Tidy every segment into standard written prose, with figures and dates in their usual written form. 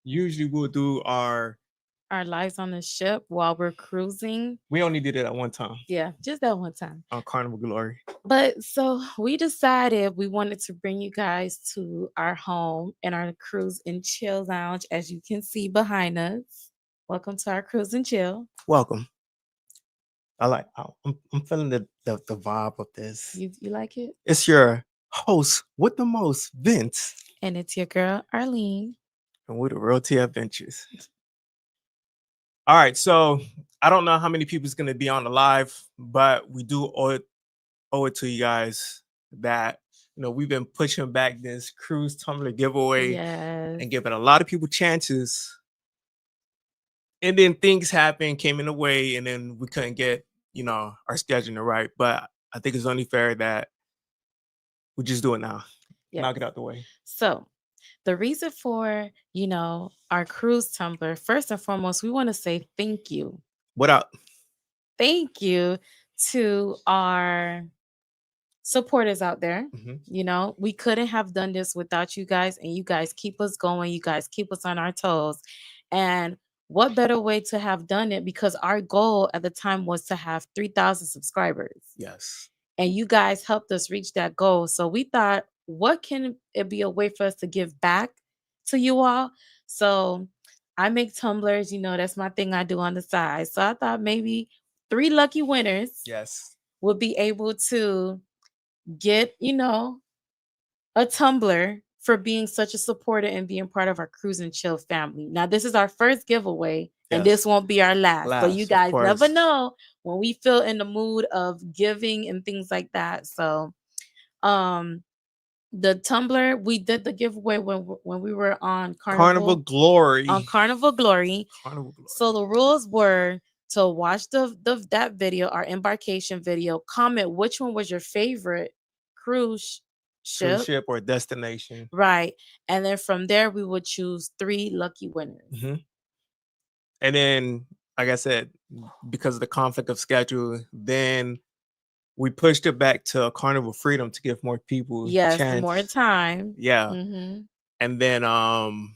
Usually we'll do our lives on the ship while we're cruising. we only did it at one time Yeah, just that one time. on Carnival Glory. But so we decided we wanted to bring you guys to our home and our cruise and chill lounge, as you can see behind us. Welcome to our cruise and chill. Welcome. I'm feeling the vibe of this. You like it? It's your host with the most, Vince, And it's your girl Arlene. and with the Realty Adventures. All right, so I don't know how many people is gonna be on the live, but we do owe it to you guys that we've been pushing back this cruise tumbler giveaway Yes. and giving a lot of people chances. And then things happened, came in the way, and then we couldn't get our scheduling right. But I think it's only fair that we just do it now. Yes. Knock it out the way. So the reason for, our cruise tumbler, first and foremost, we want to say thank you. What up? Thank you to our supporters out there. Mhm. We couldn't have done this without you guys, and you guys keep us going. You guys keep us on our toes. And what better way to have done it, because our goal at the time was to have 3,000 subscribers. Yes. And you guys helped us reach that goal. So we thought, what can it be a way for us to give back to you all? So I make tumblers, that's my thing I do on the side. So I thought maybe 3 lucky winners Yes. would be able to get, a tumbler for being such a supporter and being part of our cruise and chill family. Now, this is our first giveaway, and Yes. this won't be our last. But you Last, of guys never course. know when we feel in the mood of giving and things like that. So, um, the tumbler, we did the giveaway when we were on Carnival Carnival Glory. on Carnival Glory. Carnival Glory. So the rules were to watch the that video, our embarkation video, comment which one was your favorite cruise Cruise ship. ship or destination. Right. And then from there we would choose 3 lucky winners. Mhm. And then, like I said, because of the conflict of schedule, then we pushed it back to Carnival Freedom to give more people Yes, more chance. time. Yeah. Mm-hmm. And then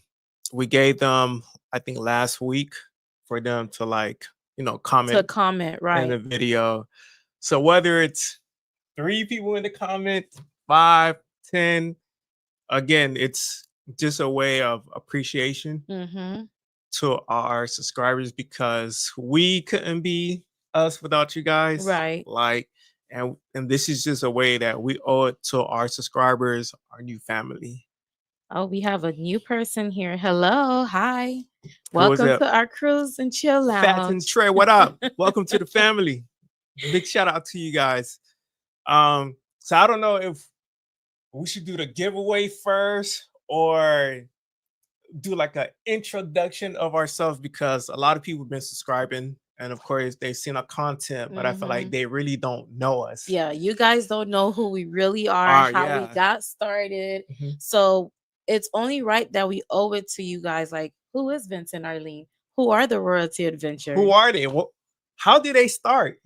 we gave them, I think last week, for them to To comment comment, in right. the video. So whether it's 3 people in the comment, 5, 10, again, it's just a way of appreciation Mm-hmm. to our subscribers, because we couldn't be us without you guys. Right. And this is just a way that we owe it to our subscribers, our new family. Oh, we have a new person here. Hello. Hi. Who is Welcome it? to our cruise and chill Fats and lounge. Trey, what up? Welcome to the family. Big shout out to you guys. So I don't know if we should do the giveaway first or do like an introduction of ourselves, because a lot of people have been subscribing and of course they've seen our content, but I feel like they really don't know us. Yeah, you guys don't know who we really are, how we Yeah. got started. Mhm. So it's only right that we owe it to you guys. Like, who is Vincent Arlene? Who are the Royalty Adventures? Who are they? How did they start?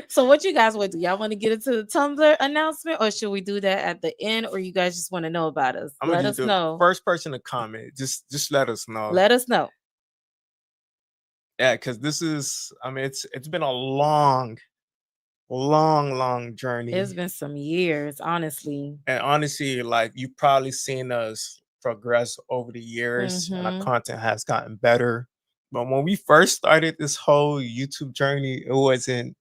So what you guys want to do? Y'all want to get into the Tumblr announcement, or should we do that at the end, or you guys just want to know about us? I'm gonna Let just us do know. first person to comment. Just let us know. Let us know. Yeah, because this is, I mean, it's been a long journey. It's been some years, honestly. And honestly, like you've probably seen us progress over the years, and our content has gotten better. But when we first started this whole YouTube journey, it wasn't.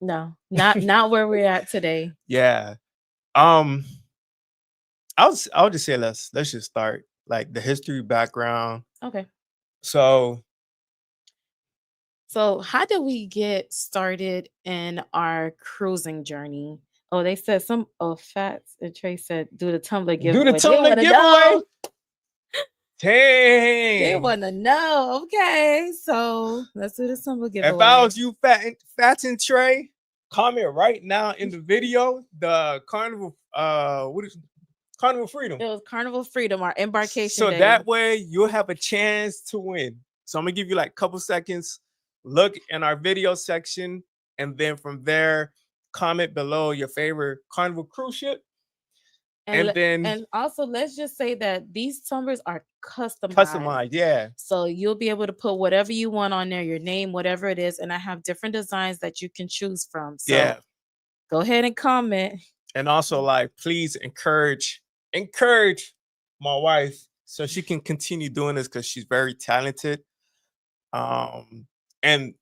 No, not where we're at today. Yeah. Um, I'll just say let's just start like the history background. Okay. So how did we get started in our cruising journey? Oh, they said Fats and Trey said do the Tumblr giveaway. do the Tumbler giveaway. They Dang. want to know. Okay, so let's do the Tumblr giveaway. If I was you, Fats and Trey, comment right now in the video the Carnival what is Carnival Freedom. It was Carnival Freedom, our embarkation So day. that way you'll have a chance to win. So I'm gonna give you like a couple seconds. Look in our video section, and then from there, comment below your favorite Carnival cruise ship. And then also let's just say that these tumblers are customized. Customized, yeah. So you'll be able to put whatever you want on there, your name, whatever it is. And I have different designs that you can choose from. So Yeah. go ahead and comment. And also, like, please encourage my wife so she can continue doing this because she's very talented. And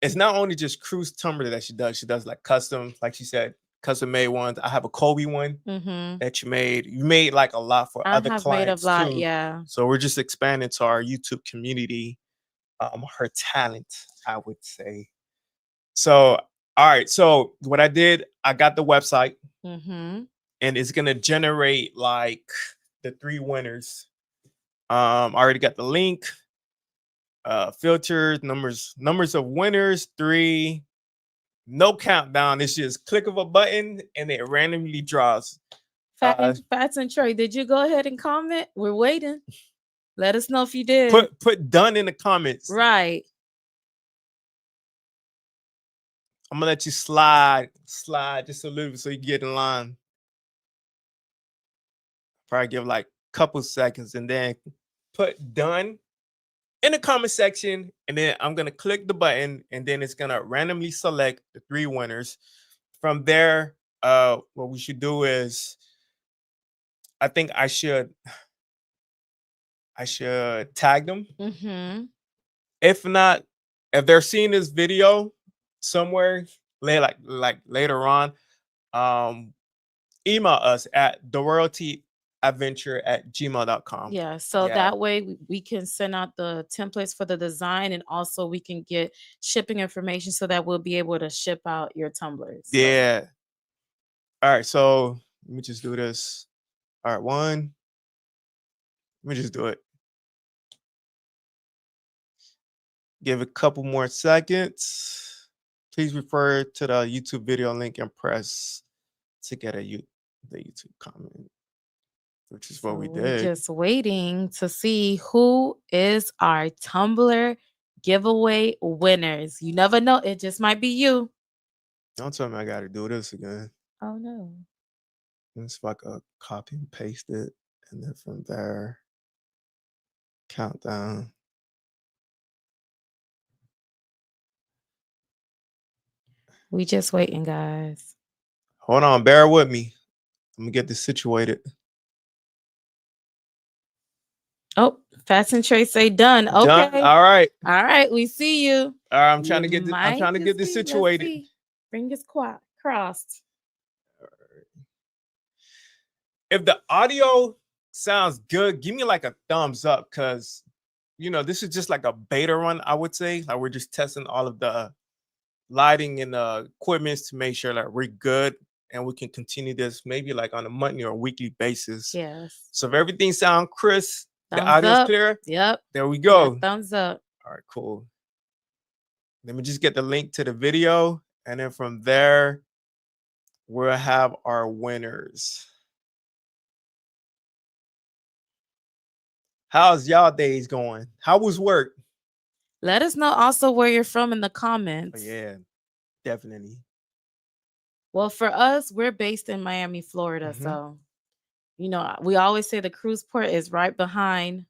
it's not only just cruise tumbler that she does. She does like custom, like she said, custom made ones. I have a Kobe one Mm-hmm. that you made. You made like a lot for I other have made a clients lot, too. yeah. So we're just expanding to our YouTube community. Her talent, I would say. So, all right. So what I did, I got the website, Mm-hmm. and it's gonna generate like the 3 winners. I already got the link, filters, numbers of winners, 3. No countdown. It's just click of a button and it randomly draws. Fats and Trey, did you go ahead and comment? We're waiting. Let us know if you did. Put done in the comments. Right. I'm gonna let you slide just a little bit so you get in line. Probably give like a couple seconds and then put done in the comment section, and then I'm gonna click the button, and then it's gonna randomly select the 3 winners. From there, what we should do is, I think I should tag them. Mm-hmm. If not, if they're seeing this video somewhere later on, um, email us at theroyaltyadventure@gmail.com. Yeah. So Yeah. that way we can send out the templates for the design, and also we can get shipping information so that we'll be able to ship out your tumblers. So. Yeah. All right. So let me just do this. All right. 1. Let me just do it. Give a couple more seconds. Please refer to the YouTube video link and press to get the YouTube comment, which is what we We're did. just waiting to see who is our Tumbler giveaway winners. You never know. It just might be you. Don't tell me I got to do this again. Oh, no. Let's if I could copy and paste it. And then from there, countdown. We just waiting, guys. Hold on. Bear with me. I'm going to get this situated. Oh, Fast and Trace say done. Okay. Done. All right. All right. We see you. All right. I'm trying to get this Let's situated. see. Fingers crossed. If the audio sounds good, give me like a thumbs up, because this is just like a beta run, I would say. Like, we're just testing all of the lighting and equipments to make sure that we're good and we can continue this maybe like on a monthly or weekly basis. Yes. So if everything sounds crisp, the Thumbs audio's up. clear. Yep. There we go. Yeah, thumbs up. All right, cool. Let me just get the link to the video, and then from there, we'll have our winners. How's y'all days going? How was work? Let us know also where you're from in the Oh, comments. yeah, definitely. Well, for us, we're based in Miami, Florida. Mhm. So, we always say the cruise port is right behind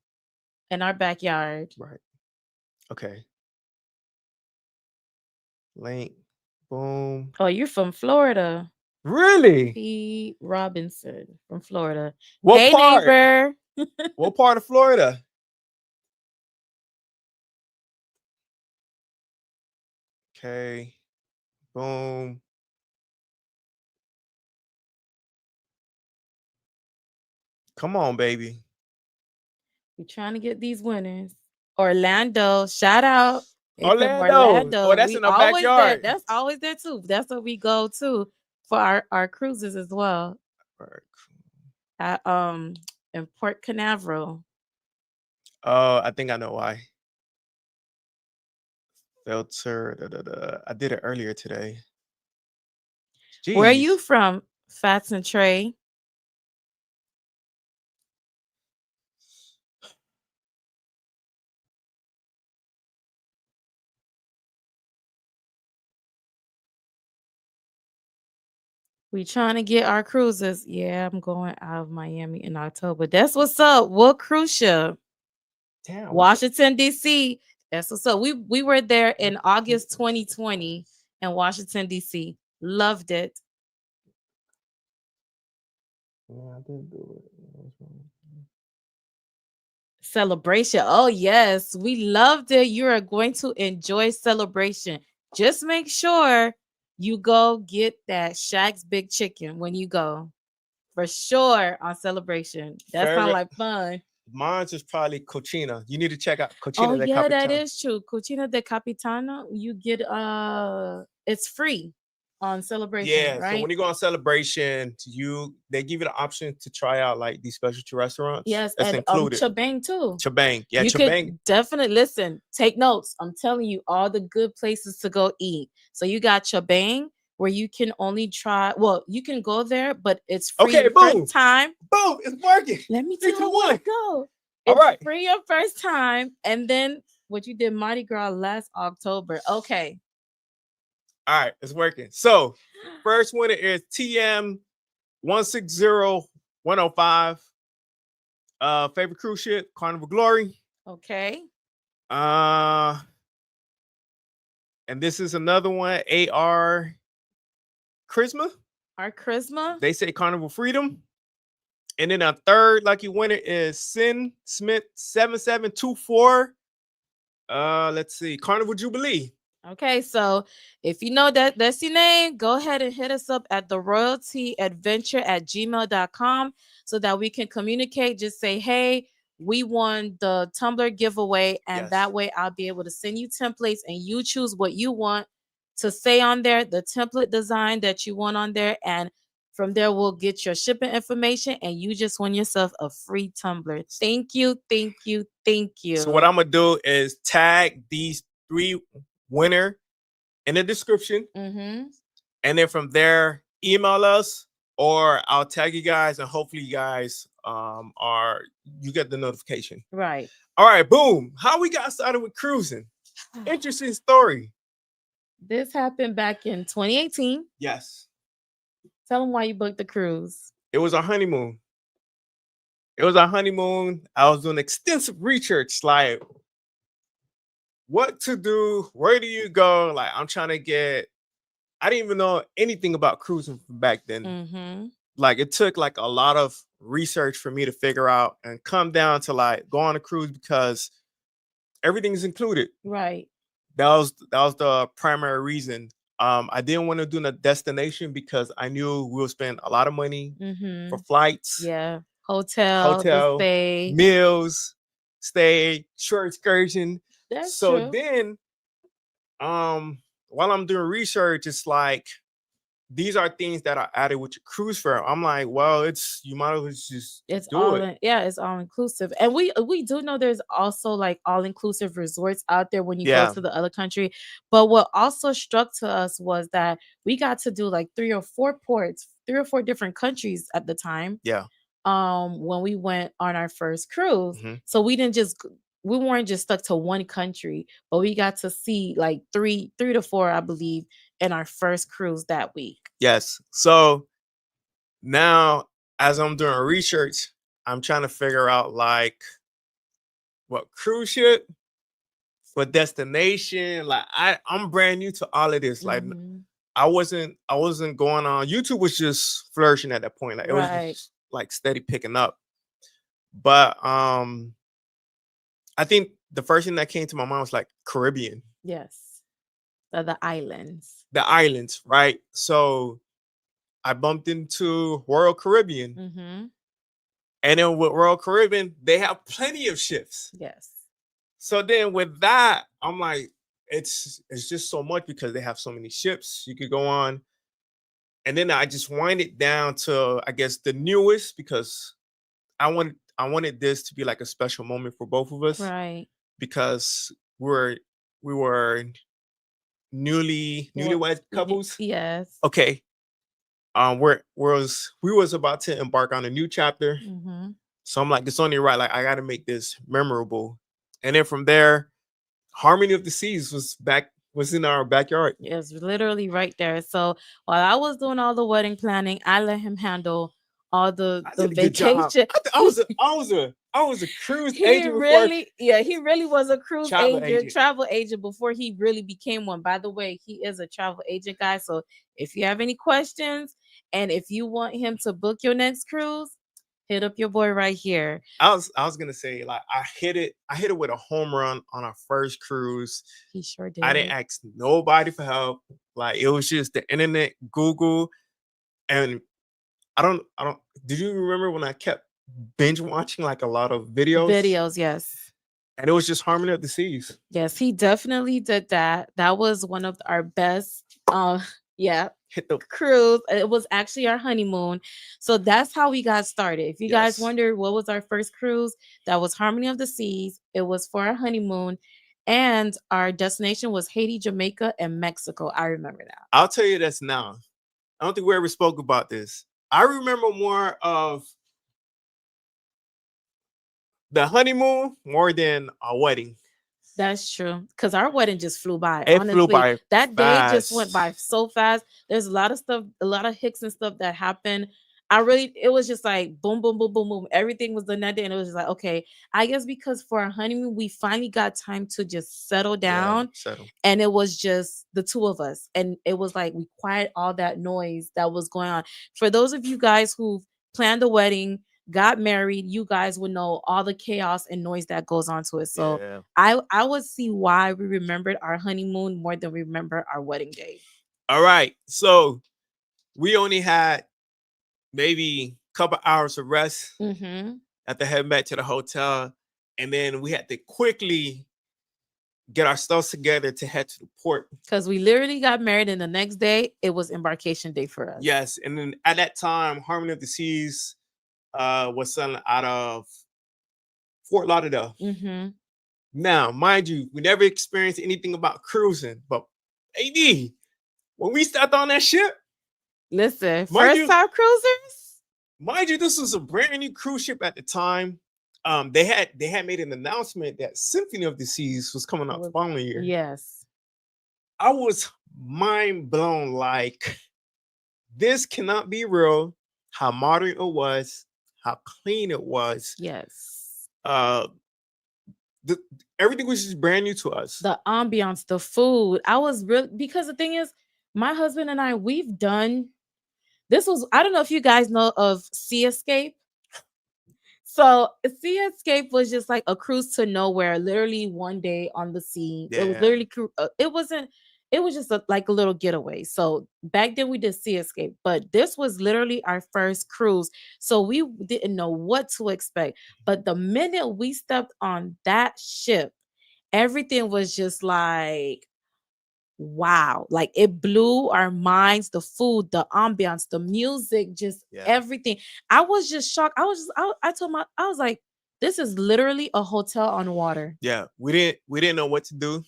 in our backyard. Right. Okay. Link. Boom. Oh, you're from Florida. Really? P. Robinson from Florida. What Hey, part? neighbor. What part of Florida? Okay. Boom. Come on, baby. We're trying to get these winners. Orlando, shout out. They from Orlando. Oh, that's We in our always there. backyard. That's always there too. That's where we go to for our cruises as well. All right, At in Port Canaveral. oh, I think I know why. Filter. I did it earlier today. Where are you Jeez. from, Fats and Trey? We trying to get our cruises. Yeah, I'm going out of Miami in October. That's what's up. What cruise ship? Damn, Washington D.C. That's what's up. We were there in August 2020 in Washington D.C. Loved it. yeah, I did do it. Celebration. Oh yes, we loved it. You are going to enjoy Celebration. Just make sure you go get that Shaq's Big Chicken when you go. For sure on Celebration. That sounds Favorite, like fun. mine's is probably Cochina. You need to check out Oh Cochina de yeah, that Capitan. is true. Cucina de Capitano, you get it's free on Celebration, Yeah, so right? when you go on Celebration, they give you the option to try out like these specialty restaurants. Yes, That's and included. Chobang too. Chabang, yeah, You could Chabang. definitely listen, take notes. I'm telling you all the good places to go eat. So you got Chobang where you can only try, well, you can go there, but it's free Okay, your boom, first time. boom, it's working. Let me Three, tell two, you where one. to go. All It's right. free your first time, and then what you did Mardi Gras last October. Okay. All right, it's working. So first winner is TM 160105. Favorite cruise ship, Carnival Glory. Okay. Uh, and this is another one, AR Charisma. Our charisma. They say Carnival Freedom. And then our third lucky winner is Sin Smith 7724. Let's see, Carnival Jubilee. Okay, so if you know that's your name, go ahead and hit us up at the royaltyadventure@gmail.com so that we can communicate. Just say, hey, we won the Tumbler giveaway, and Yes. that way I'll be able to send you templates and you choose what you want to say on there, the template design that you want on there, and from there we'll get your shipping information and you just won yourself a free tumbler. Thank you, thank you, thank So what you. I'm gonna do is tag these three winner in the description, Mm-hmm. and then from there email us, or I'll tag you guys, and hopefully you guys are you get the notification. Right. All right, boom. How we got started with cruising? Interesting story. This happened back in 2018. Yes, Tell them why you booked the cruise. it was our honeymoon. It was our honeymoon. I was doing extensive research, like what to do, where do you go? Like I'm trying to get. I didn't even know anything about cruising back then. Mm-hmm. Like it took like a lot of research for me to figure out and come down to like go on a cruise because everything's included. Right. That was the primary reason. I didn't want to do the destination because I knew we'll spend a lot of money Mm-hmm. for flights, Yeah. Hotel, the hotel, stay. meals, stay, short excursion. That's So true. then, while I'm doing research, it's like these are things that are added with your cruise fare. I'm like, well, it's you might as well just It's do all it. in, yeah, it's all inclusive. And we do know there's also like all inclusive resorts out there when you go Yeah, to the other country. But what also struck to us was that we got to do like three or four ports, three or four different countries at the time. yeah. When we went on our first cruise. Mhm. So we weren't just stuck to one country, but we got to see like three to four, I believe, in our first cruise that week. Yes. So now, as I'm doing research, I'm trying to figure out like what cruise ship, what destination. Like I'm brand new to all of this. Like Mhm. I wasn't going on. YouTube was just flourishing at that point. Like it was Right. just like steady picking up. But I think the first thing that came to my mind was like Caribbean, Yes. The islands. the islands, right? So I bumped into Royal Caribbean. Mhm. And then with Royal Caribbean, they have plenty of ships. Yes. So then with that, I'm like, it's just so much because they have so many ships you could go on. And then I just wind it down to I guess the newest because I wanted this to be like a special moment for both of us Right. because we were What newlywed couples. yes. Okay. We was about to embark on a new chapter. Mhm. So I'm like, it's only right. Like I gotta make this memorable. And then from there, Harmony of the Seas was back was in our backyard. It's literally right there. So while I was doing all the wedding planning, I let him handle all the I the did a good job. vacation. I was a cruise He agent before really, yeah, he really was a cruise travel agent, agent. travel agent before he really became one. By the way, he is a travel agent, guys. So if you have any questions and if you want him to book your next cruise, hit up your boy right here. I was gonna say like I hit it with a home run on our first cruise. He sure I didn't did. ask nobody for help. Like it was just the internet, Google, and I don't. Did you remember when I kept binge watching like a lot of videos, Videos, yes. and it was just Harmony of the Seas. Yes, he definitely did that. That was one of our best yeah, Hit the cruise. It was actually our honeymoon. So that's how we got started. If you guys yes. wonder what was our first cruise, that was Harmony of the Seas. It was for our honeymoon. And our destination was Haiti, Jamaica, and Mexico. I remember that. I'll tell you this now. I don't think we ever spoke about this. I remember more of the honeymoon more than our wedding. That's true. Because our wedding just flew by. It flew Honestly, by that day just went fast. by so fast. There's a lot of stuff, a lot of hicks and stuff that happened. I really, it was just like boom, boom, boom, boom, boom. Everything was done that day. And it was just like, okay, I guess because for our honeymoon, we finally got time to just settle Yeah, down. settle. And it was just the two of us. And it was like we quiet all that noise that was going on. For those of you guys who've planned a wedding, got married, you guys would know all the chaos and noise that goes on to it. So Yeah. I would see why we remembered our honeymoon more than we remember our wedding day. All right. So we only had maybe a couple hours of rest Mm-hmm. at the head back to the hotel. And then we had to quickly get our stuff together to head to the port. Because we literally got married, and the next day it was embarkation day for us. Yes. And then at that time, Harmony of the Seas was selling out of Fort Lauderdale. Mm-hmm. Now, mind you, we never experienced anything about cruising, but AD, when we stepped on that ship, Listen, mind first you, time cruisers. this was a brand new cruise ship at the time. They had made an announcement that Symphony of the Seas was coming out the following year. Yes. I was mind blown. Like this cannot be real. How modern it was, how clean it was. Yes. Uh, the, everything was just brand new to us. The ambiance, the food. I was really, because the thing is, my husband and I, we've done this was, I don't know if you guys know of Sea Escape. So Sea Escape was just like a cruise to nowhere, literally one day on the sea. It was Yeah. literally it wasn't, it was just like a little getaway. So back then we did Sea Escape, but this was literally our first cruise. So we didn't know what to expect. But the minute we stepped on that ship, everything was just like wow, like it blew our minds, the food, the ambiance, the music, just Yeah. everything. I was just shocked. I told my, I was like, this is literally a hotel on water. Yeah. We didn't know what to do.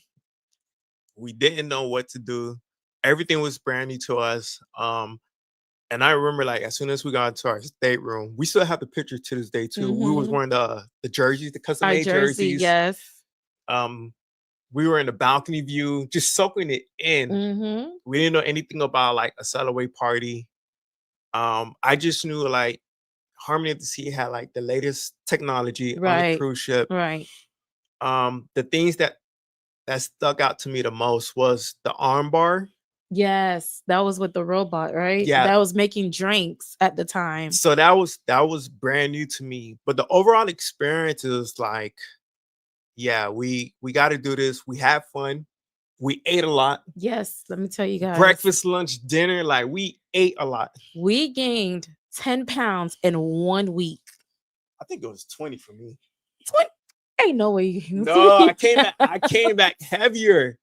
We didn't know what to do. Everything was brand new to us. And I remember like as soon as we got into our stateroom, we still have the picture to this day too. We was Mm-hmm. wearing the jerseys, the custom Our made jersey, jerseys. yes. We were in the balcony view, just soaking it in. Mm-hmm. We didn't know anything about like a sail party. I just knew like Harmony of the Sea had like the latest technology on the Right. cruise ship. Right. The things that stuck out to me the most was the arm bar. Yes, that was with the robot, right? Yeah. That was making drinks at the time. So that was brand new to me. But the overall experience is like, yeah, we got to do this. We had fun. We ate a lot. Yes, let me tell you guys. Breakfast, lunch, dinner, like we ate a lot. We gained 10 pounds in 1 week. I think it was 20 for me. 20? Ain't no way you can No, I came back heavier.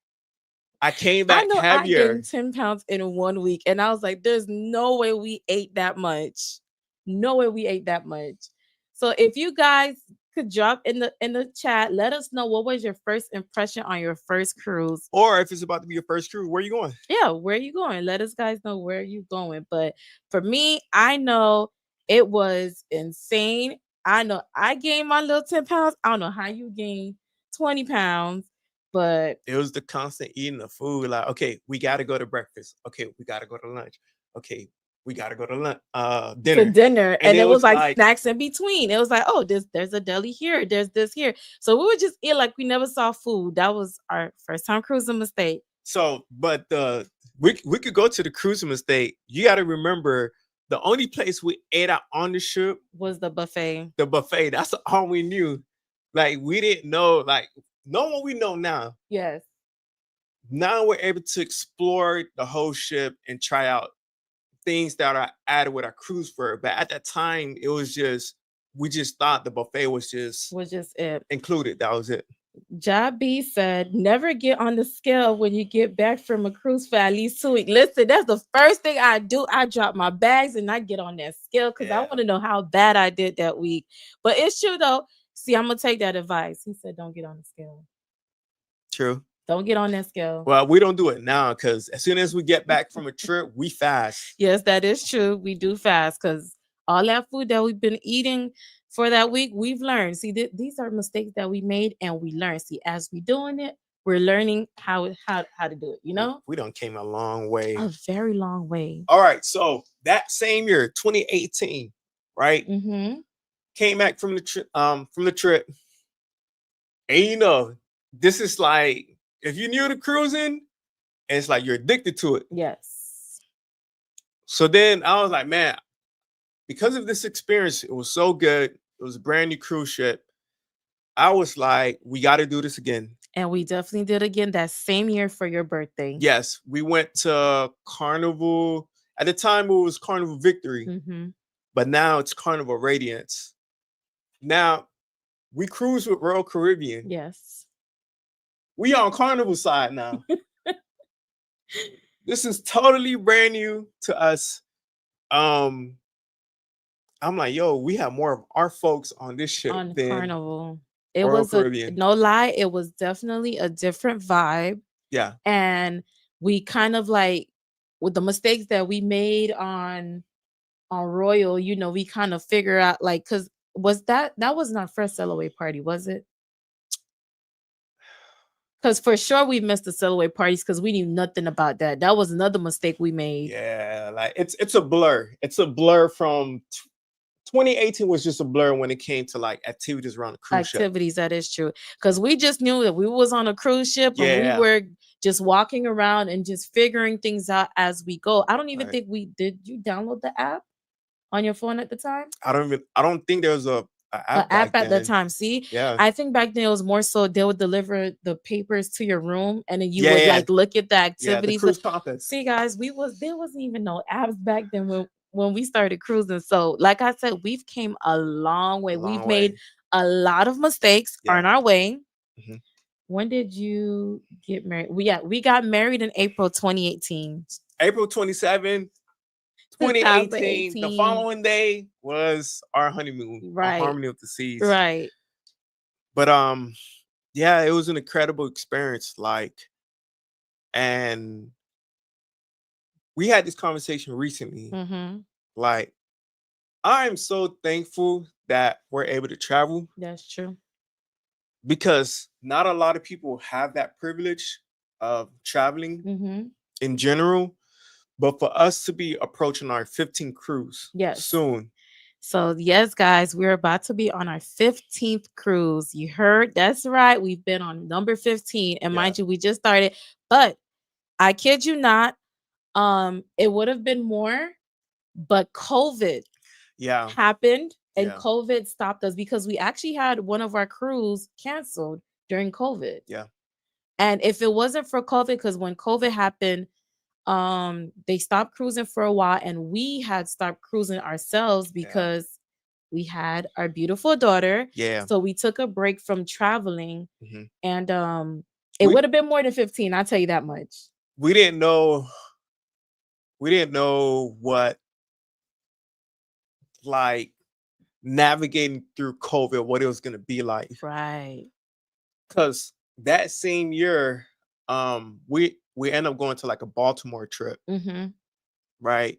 I came I back know I heavier. gained 10 pounds in 1 week. And I was like, there's no way we ate that much. No way we ate that much. So if you guys could drop in the chat, let us know what was your first impression on your first cruise. Or if it's about to be your first cruise, where are you going? Yeah, where are you going? Let us guys know where you going. But for me, I know it was insane. I know I gained my little 10 pounds. I don't know how you gained 20 pounds. But it was the constant eating of food. Like, okay, we got to go to breakfast. Okay, we got to go to lunch. Okay, we got to go to to dinner. dinner, And and it it was was like like, snacks in between. It was like, oh, there's a deli here, there's this here. So we would just eat like we never saw food. That was our first time cruising mistake. so, but we could go to the cruising mistake. You got to remember the only place we ate out on the ship, Was the buffet. the buffet. That's all we knew. Like, we didn't know, like, know what we know now. Yes. Now we're able to explore the whole ship and try out things that are added with our cruise fare. But at that time, it was just, we just thought the buffet was just It. included. That was it. Job B said, never get on the scale when you get back from a cruise for at least 2 weeks. Listen, that's the first thing I do. I drop my bags and I get on that scale because I want to know how bad I did that week. But it's true though. See, I'm gonna take that advice. He said, don't get on the scale. True. Don't get on that scale. Well, we don't do it now because as soon as we get back from a trip, we fast. Yes, that is true. We do fast because all that food that we've been eating for that week, we've learned. See, these are mistakes that we made and we learned. See, as we doing it, we're learning how to do it, you know? We done came a long way. A very long way. All right. So that same year, 2018, right? Mm-hmm. Came back from the trip. And you know, this is like, if you're new to cruising, it's like you're addicted to it. Yes. So then I was like, man, because of this experience, it was so good. It was a brand new cruise ship. I was like, we got to do this again. And we definitely did again that same year for your birthday. Yes, we went to Carnival. At the time, it was Carnival Victory, but now it's Carnival Radiance. Now, we cruise with Royal Caribbean. Yes. We on Carnival side now. This is totally brand new to us. I'm like, yo, we have more of our folks on this ship on than Carnival. It Royal was Caribbean. No lie, it was definitely a different vibe. Yeah. And we kind of like, with the mistakes that we made on Royal, you know, we kind of figure out like, because that wasn't our first sail away party, was it? Because for sure we missed the sail away parties because we knew nothing about that. That was another mistake we made. Yeah, like it's a blur. It's a blur from 2018 was just a blur when it came to like activities around the cruise ship. That is true. Because we just knew that we was on a cruise ship and we were just walking around and just figuring things out as we go. I don't even think did you download the app on your phone at the time? I don't think there was a app at the time. See, yeah, I think back then it was more so they would deliver the papers to your room and then you would like look at the activities. The cruise compass. See, guys, there wasn't even no apps back then when we started cruising. So, like I said, we've came a long way. We've made a lot of mistakes on our way. Mm-hmm. When did you get married? We got married in April 2018. April 27. 2018, the following day was our honeymoon, right? Our Harmony of the Seas, right? But yeah, it was an incredible experience. Like, and we had this conversation recently. Mm-hmm. Like, I'm so thankful that we're able to travel. That's true. Because not a lot of people have that privilege of traveling in general. But for us to be approaching our 15th cruise soon. So, yes, guys, we're about to be on our 15th cruise. You heard? That's right. We've been on number 15. And mind you, we just started. But I kid you not, it would have been more. But COVID happened and COVID stopped us because we actually had one of our crews canceled during COVID. Yeah. And if it wasn't for COVID, because when COVID happened, they stopped cruising for a while and we had stopped cruising ourselves because we had our beautiful daughter. Yeah. So we took a break from traveling and it would have been more than 15, I'll tell you that much. We didn't know what like navigating through COVID, what it was gonna be like. Right. Because that same year, we end up going to like a Baltimore trip, right?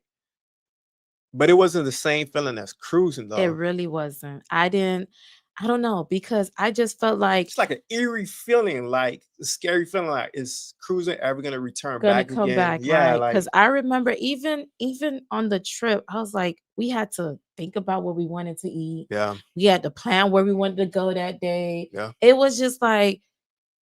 But it wasn't the same feeling as cruising, though. It really wasn't. I didn't I don't know, because I just felt like It's like an eerie feeling, like a scary feeling, like is cruising ever gonna return gonna back come again? back, Yeah, right? Because like I remember even on the trip, I was like, we had to think about what we wanted to eat. yeah, We had to plan where we wanted to go that day. yeah, It was just like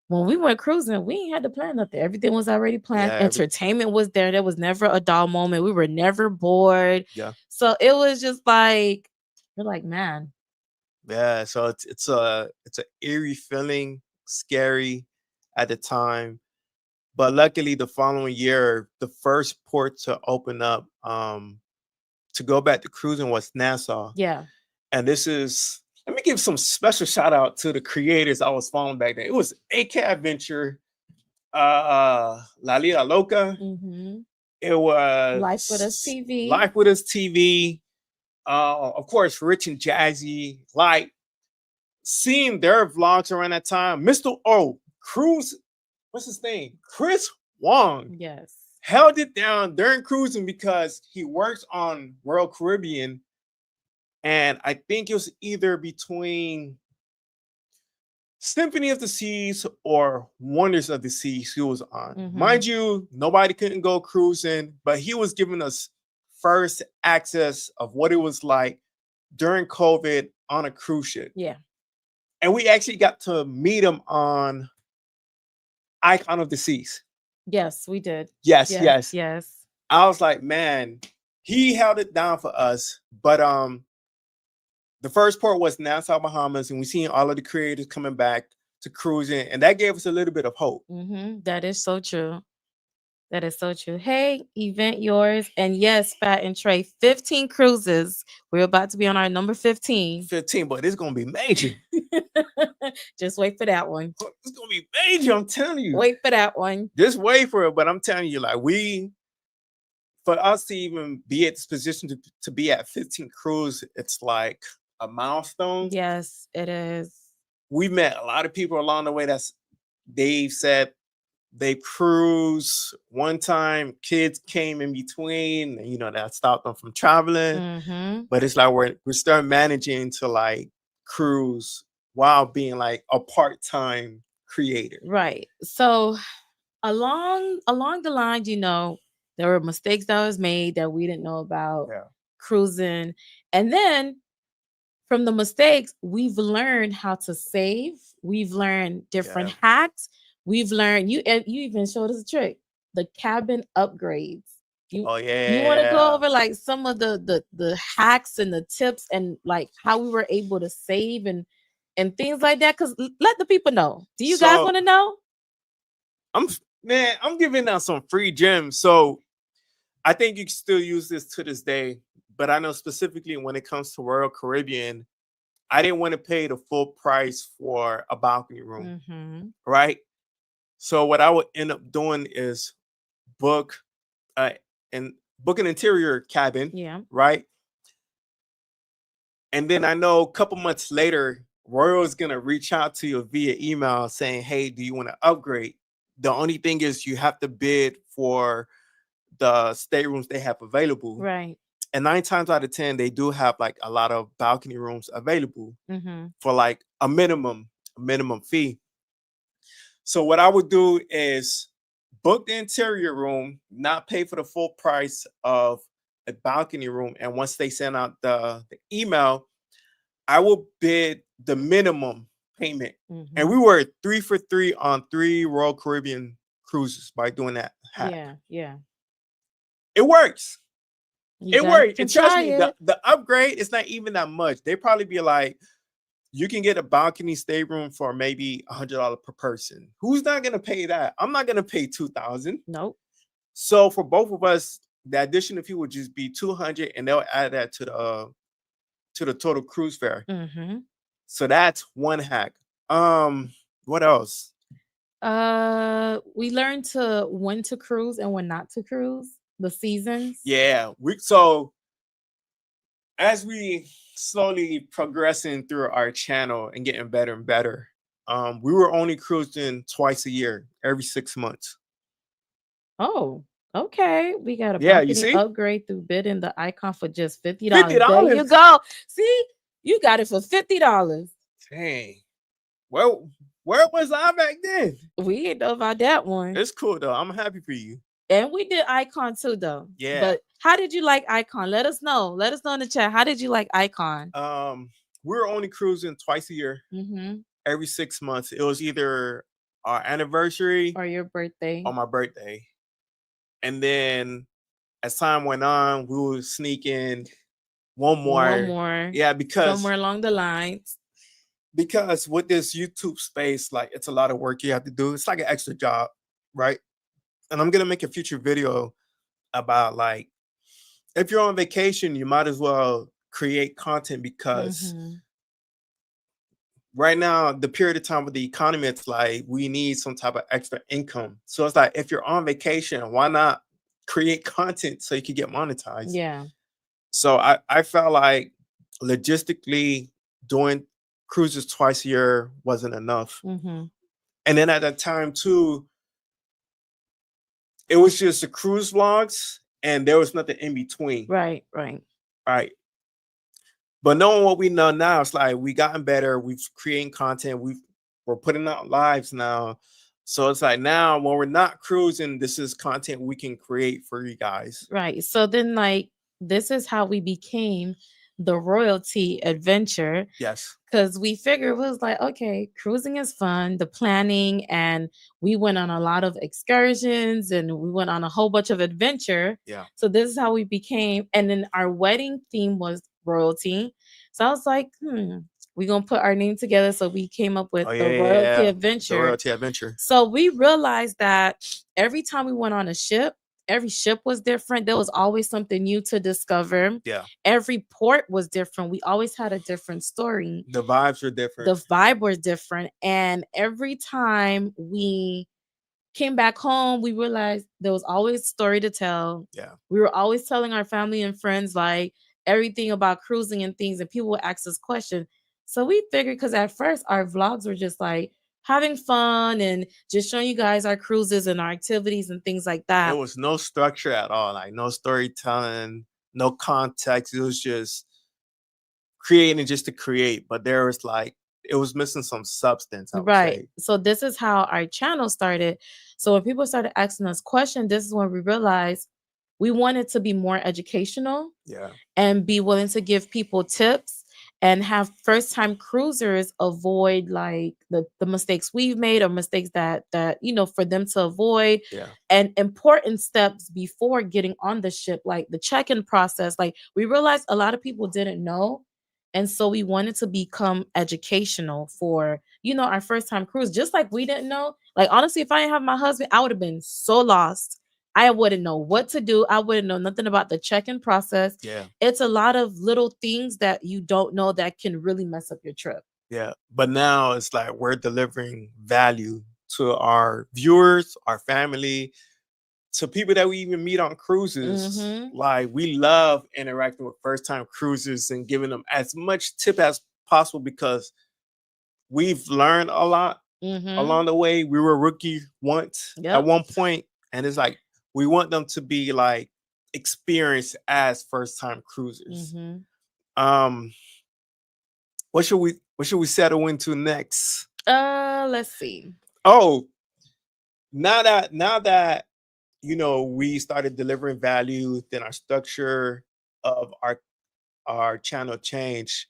when we went cruising, we ain't had to plan nothing. Everything was already planned. yeah, Entertainment was there. There was never a dull moment. We were never bored. yeah, So it was just like, you're like, man, yeah. So it's a eerie feeling, scary at the time. But luckily, the following year, the first port to open up to go back to cruising was Nassau. yeah, And this is, let me give some special shout out to the creators I was following back then. It was AK Adventure, La Liga Loca. mm-hmm. It Life with Us was TV. Life with Us TV. Of course, Rich and Jazzy. Like seeing their vlogs around that time. Mr. O, Cruz, what's his name? Chris Wong Yes. held it down during cruising because he works on Royal Caribbean. And I think it was either between Symphony of the Seas or Wonders of the Seas he was on. Mm-hmm. Mind you, nobody couldn't go cruising, but he was giving us first access of what it was like during COVID on a cruise ship. Yeah. And we actually got to meet him on Icon of the Seas. Yes, we did. Yes, Yes, yes. yes. I was like, man, he held it down for us. But the first port was Nassau, Bahamas, and we seen all of the creators coming back to cruising, and that gave us a little bit of hope. Mm-hmm. That is so true. That is so true. Hey, event yours. And yes, Fat and Trey, 15 cruises. We're about to be on our number 15. 15, but it's gonna be major. Just wait for that one. It's gonna be major. I'm telling you. Wait for that one. Just wait for it. But I'm telling you, like for us to even be at this position to be at 15 cruise, it's like a milestone. Yes, it is. We met a lot of people along the way. They've said they cruise one time. Kids came in between, and that stopped them from traveling. Mm-hmm. But it's like we're starting managing to like cruise while being like a part-time creator. Right. So along the line, there were mistakes that was made that we didn't know about Yeah. cruising. And then from the mistakes, we've learned how to save. We've learned different Yeah. hacks. We've learned you even showed us a trick, the cabin upgrades. You Oh you want to go yeah. over like some of the hacks and the tips and like how we were able to save and things like that? Because let the people know. Do you guys So want to know? I'm giving out some free gems. So I think you can still use this to this day. But I know specifically when it comes to Royal Caribbean, I didn't want to pay the full price for a balcony room, Mm-hmm. right? So what I would end up doing is book uh and book an interior cabin, Yeah. right? And then I know a couple months later, Royal is gonna reach out to you via email saying, "Hey, do you want to upgrade?" The only thing is you have to bid for the staterooms they have available. Right. And 9 times out of 10, they do have like a lot of balcony rooms available Mm-hmm. for like a minimum fee. So what I would do is book the interior room, not pay for the full price of a balcony room. And once they send out the email, I will bid the minimum payment. Mm-hmm. And we were 3 for 3 on 3 Royal Caribbean cruises by doing that hack. Yeah. Yeah. It works. You It guys works. can And trust try me, it. the upgrade is not even that much. They probably be like, you can get a balcony stateroom for maybe $100 per person. Who's not gonna pay that? I'm not gonna pay $2,000. Nope. So for both of us, the additional fee would just be $200, and they'll add that to the total cruise fare. Mm-hmm. So that's one hack. What else? We learned to when to cruise and when not to cruise. The seasons. Yeah, so as we slowly progressing through our channel and getting better and better, we were only cruising twice a year, every 6 months. Oh, okay. We got a Yeah, you balcony see? upgrade through bidding the icon for just $50. $50. There you go. See, you got it for $50. Dang. Well, where was I back then? We didn't know about that one. It's cool though. I'm happy for you. And we did Icon too, though. Yeah. But how did you like Icon? Let us know. Let us know in the chat. How did you like Icon? We were only cruising twice a year, every 6 months. It was either our anniversary Or your birthday. or my birthday. And then as time went on, we would sneak in one more. One more. Yeah, because somewhere along the lines. because with this YouTube space, like it's a lot of work you have to do. It's like an extra job, right? And I'm gonna make a future video about like if you're on vacation, you might as well create content because right now the period of time with the economy, it's like we need some type of extra income. So it's like if you're on vacation, why not create content so you can get monetized? Yeah. So I felt like logistically doing cruises twice a year wasn't enough. And then at that time too, it was just the cruise vlogs and there was nothing in between. Right. But knowing what we know now, it's like we gotten better. We've creating content. We're putting out lives now. So it's like now when we're not cruising, this is content we can create for you guys. Right. So then like this is how we became the royalty adventure. Yes. Because we figured it was like, okay, cruising is fun, the planning, and we went on a lot of excursions and we went on a whole bunch of adventure. Yeah. So this is how we became, and then our wedding theme was royalty. So I was like, we're gonna put our name together. So we came up with the Royalty Adventure. The Royalty Adventure. So we realized that every time we went on a ship, every ship was different. There was always something new to discover. Yeah. Every port was different. We always had a different story. The vibes were different. The vibe was different. And every time we came back home, we realized there was always story to tell. Yeah. We were always telling our family and friends like everything about cruising and things, and people would ask us questions. So we figured, because at first our vlogs were just like having fun and just showing you guys our cruises and our activities and things like that. There was no structure at all, like no storytelling, no context. It was just creating just to create, but there was like it was missing some substance. Right. So this is how our channel started. So when people started asking us questions, this is when we realized we wanted to be more educational. Yeah. And be willing to give people tips and have first time cruisers avoid like the mistakes we've made or mistakes that for them to avoid. Yeah. And important steps before getting on the ship, like the check-in process. Like we realized a lot of people didn't know. And so we wanted to become educational for, our first time cruise, just like we didn't know. Like, honestly, if I didn't have my husband, I would have been so lost. I wouldn't know what to do. I wouldn't know nothing about the check-in process. Yeah. It's a lot of little things that you don't know that can really mess up your trip. Yeah. But now it's like we're delivering value to our viewers, our family, to people that we even meet on cruises. Like we love interacting with first-time cruisers and giving them as much tip as possible because we've learned a lot along the way. We were rookie once at one point, and it's like we want them to be like experienced as first-time cruisers. What should we settle into next? Let's see. Oh, now that we started delivering value, then our structure of our channel changed.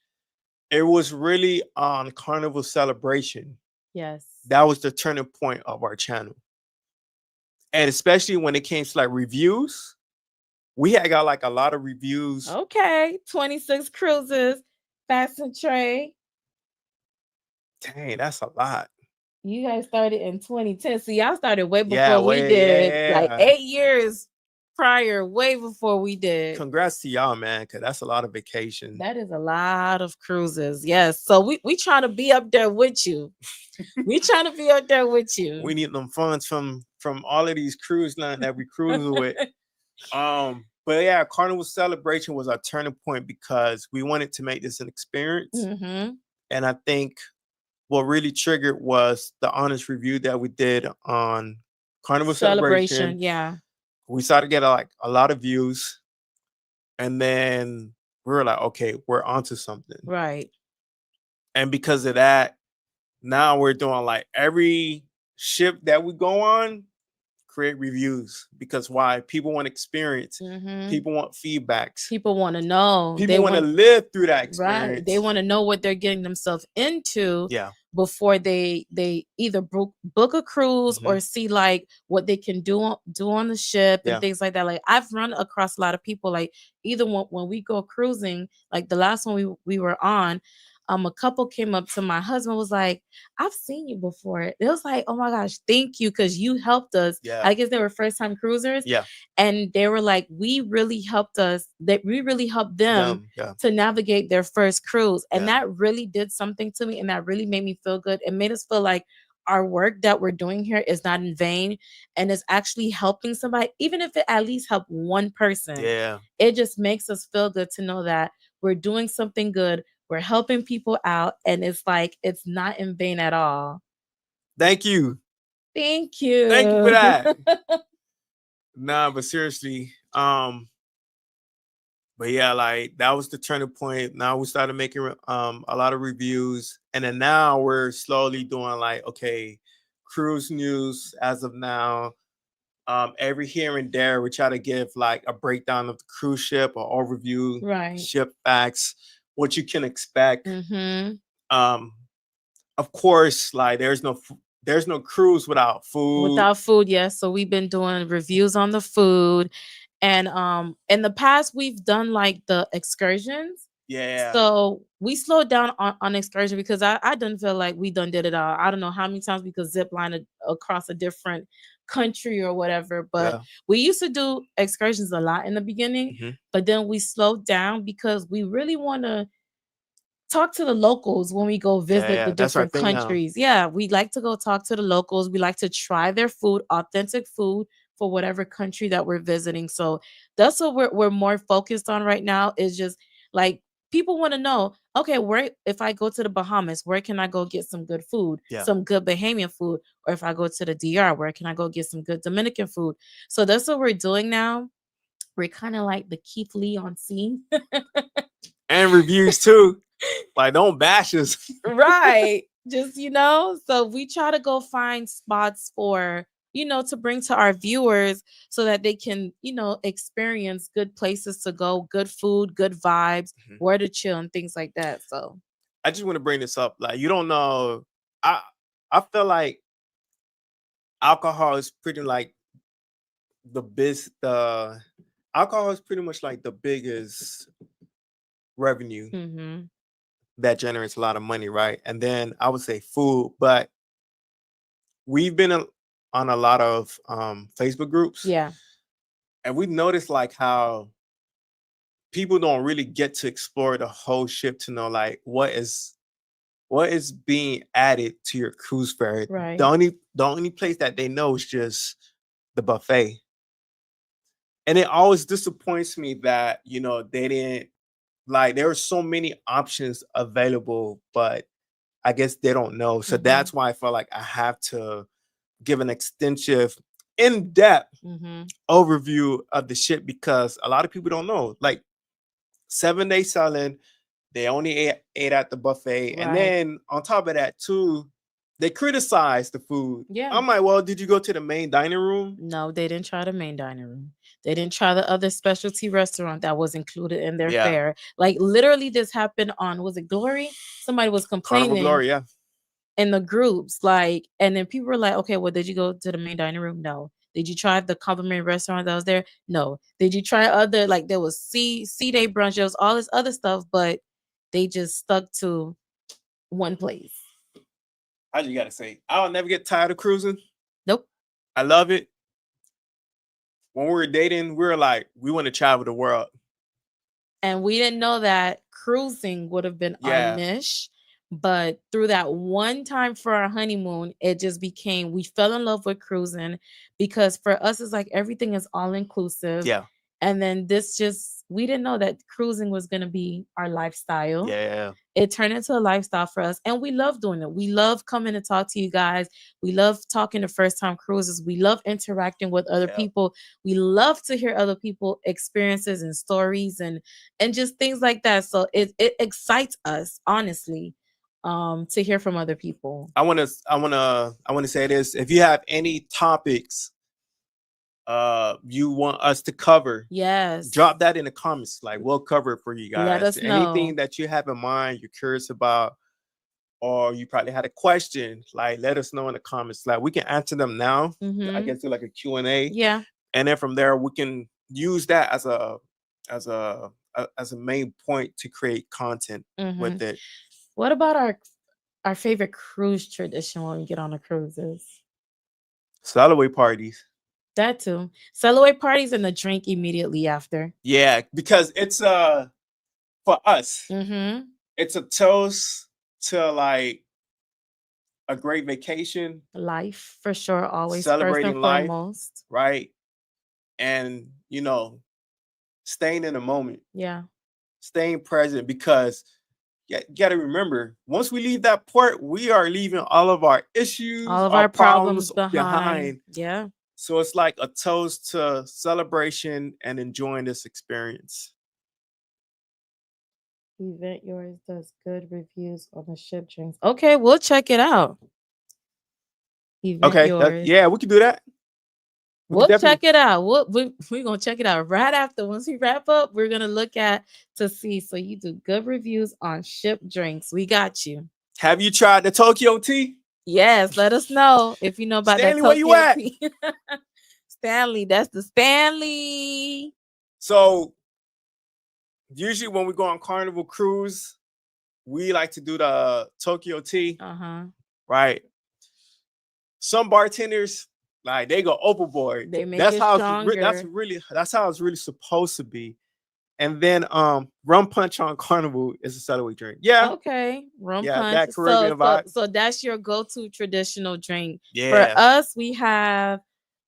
It was really on Carnival Celebration. Yes. That was the turning point of our channel. And especially when it came to like reviews, we had got like a lot of reviews. Okay. 26 cruises, Fast and Trey. Dang, that's a lot. You guys started in 2010. So y'all started way before we did. Like 8 years prior, way before we did. Congrats to y'all, man, because that's a lot of vacation. That is a lot of cruises. Yes. So we trying to be up there with you. We trying to be up there with you. We need them funds from all of these cruise lines that we cruise with. But yeah, Carnival Celebration was our turning point because we wanted to make this an experience. And I think what really triggered was the honest review that we did on Carnival Celebration. Yeah. We started getting like a lot of views. And then we were like, okay, we're onto something. Right. And because of that, now we're doing like every ship that we go on, create reviews. Because why? People want experience. Mhm. People want feedbacks. People want to know. They People want to want live through that right. They experience. want to know what they're getting themselves into Yeah. before they either book a cruise Mhm. or see like what they can do on the ship and Yeah. things like that. Like I've run across a lot of people like either when we go cruising, like the last one we were on, a couple came up to my husband was like, "I've seen you before." It was like, "Oh my gosh, thank you because you helped us." Yeah. I guess they were first time cruisers, Yeah. and they were like, "We really helped us. That we really helped them." Yeah. To navigate their first cruise. And Yeah. that really did something to me. And that really made me feel good. It made us feel like our work that we're doing here is not in vain and is actually helping somebody, even if it at least help one person. Yeah. It just makes us feel good to know that we're doing something good. We're helping people out. And it's like, it's not in vain at all. Thank you. Thank Thank you for you. that. Nah, but seriously, but yeah, like that was the turning point. Now we started making a lot of reviews, and then now we're slowly doing like, okay, cruise news as of now. Every here and there we try to give like a breakdown of the cruise ship or overview, Right. ship facts, what you can expect. Mm-hmm. Um, of course, like there's no cruise without food. Without food, yes. So we've been doing reviews on the food. And in the past we've done like the excursions. Yeah, So we slowed down on excursion because I didn't feel like we done did it all. I don't know how many times we could zip line across a different country or whatever. But yeah. we used to do excursions a lot in the beginning, Hmm. but then we slowed down because we really want to talk to the locals when we go Yeah, visit the yeah. That's our different thing now. countries. Yeah, we like to go talk to the locals. We like to try their food, authentic food for whatever country that we're visiting. So that's what we're more focused on right now is just like people want to know, okay, where if I go to the Bahamas, where can I go get some good food, Yeah. some good Bahamian food? Or if I go to the DR, where can I go get some good Dominican food? So that's what we're doing now. We're kind of like the Keith Lee on scene. And reviews too. Like, don't bash us. Right. Just, so we try to go find spots for, to bring to our viewers so that they can, experience good places to go, good food, good vibes, Mhm. where to chill and things like that. So, I just want to bring this up. Like, you don't know. I I feel like alcohol is pretty like the alcohol is pretty much like the biggest revenue mhm. that generates a lot of money, right? And then I would say food, but we've been on a lot of Facebook groups, Yeah. and we noticed like how people don't really get to explore the whole ship to know like what is being added to your cruise fare. The Right. only place that they know is just the buffet. And it always disappoints me that, they didn't like there are so many options available, but I guess they don't know. So Mhm. that's why I feel like I have to give an extensive, in-depth Mhm. overview of the ship because a lot of people don't know. Like 7 day selling, they only ate at the buffet. And Right. then on top of that, too, they criticize the food. Yeah. I'm like, well, did you go to the main dining room? No, they didn't try the main dining room. They didn't try the other specialty restaurant that was included in their Yeah. fare. Like literally this happened on was it Glory? Somebody was Carnival complaining Glory, yeah. in the groups, like, and then people were like, okay, well, did you go to the main dining room? No. Did you try the complimentary restaurant that was there? No. Did you try other like there was C day brunch, there was all this other stuff, but they just stuck to one place. I just gotta say, I'll never get tired of cruising. Nope. I love it. When we were dating, we were like, we want to travel the world. And we didn't know that cruising would have been our Yeah. niche. But through that one time for our honeymoon, it just became we fell in love with cruising because for us, it's like everything is all inclusive. Yeah. And then this just, we didn't know that cruising was going to be our lifestyle. Yeah. It turned into a lifestyle for us. And we love doing it. We love coming to talk to you guys. We love talking to first time cruises. We love interacting with other Yeah. people. We love to hear other people experiences and stories and just things like that. So it excites us, honestly. to hear from other people. I wanna say this. If you have any topics you want us to cover, Yes. drop that in the comments. Like, we'll cover it for you Let guys. us Anything know. that you have in mind, you're curious about, or you probably had a question, like, let us know in the comments. Like, we can answer them now. I Mm-hmm. guess do like a Q&A, Yeah. and then from there we can use that as a main point to create content Mm-hmm. with it. What about our favorite cruise tradition when we get on the cruises? Salaway parties. That too. Sail away parties and the drink immediately after. Yeah, because it's for us, Mm-hmm. it's a toast to like a great vacation, Life for sure, always first and celebrating life, foremost. right? And staying in the moment, Yeah. staying present, because you got to remember, once we leave that port, we are leaving all of our issues, All of our our problems problems behind. behind. Yeah. So it's like a toast to celebration and enjoying this experience. Event yours does good reviews on the ship drinks. Okay, we'll check it out. Event Okay, yours. yeah, we can do that. We can We'll check definitely. it out. We're gonna check it out right after. Once we wrap up, we're gonna look at to see. So you do good reviews on ship drinks. We got you. Have you tried the Tokyo tea? Yes, let us know if you know about that Stanley, where you Tokyo at? tea. Stanley, that's the Stanley. So usually when we go on Carnival cruise, we like to do the Tokyo tea, Uh-huh. right? Some bartenders, like, they go overboard. They make That's it how stronger. that's how it's really supposed to be. And then rum punch on Carnival is a Saturday drink. Yeah, Okay, rum yeah, punch. that So Caribbean so vibe. so that's your go-to traditional drink. For Yeah, us, we have,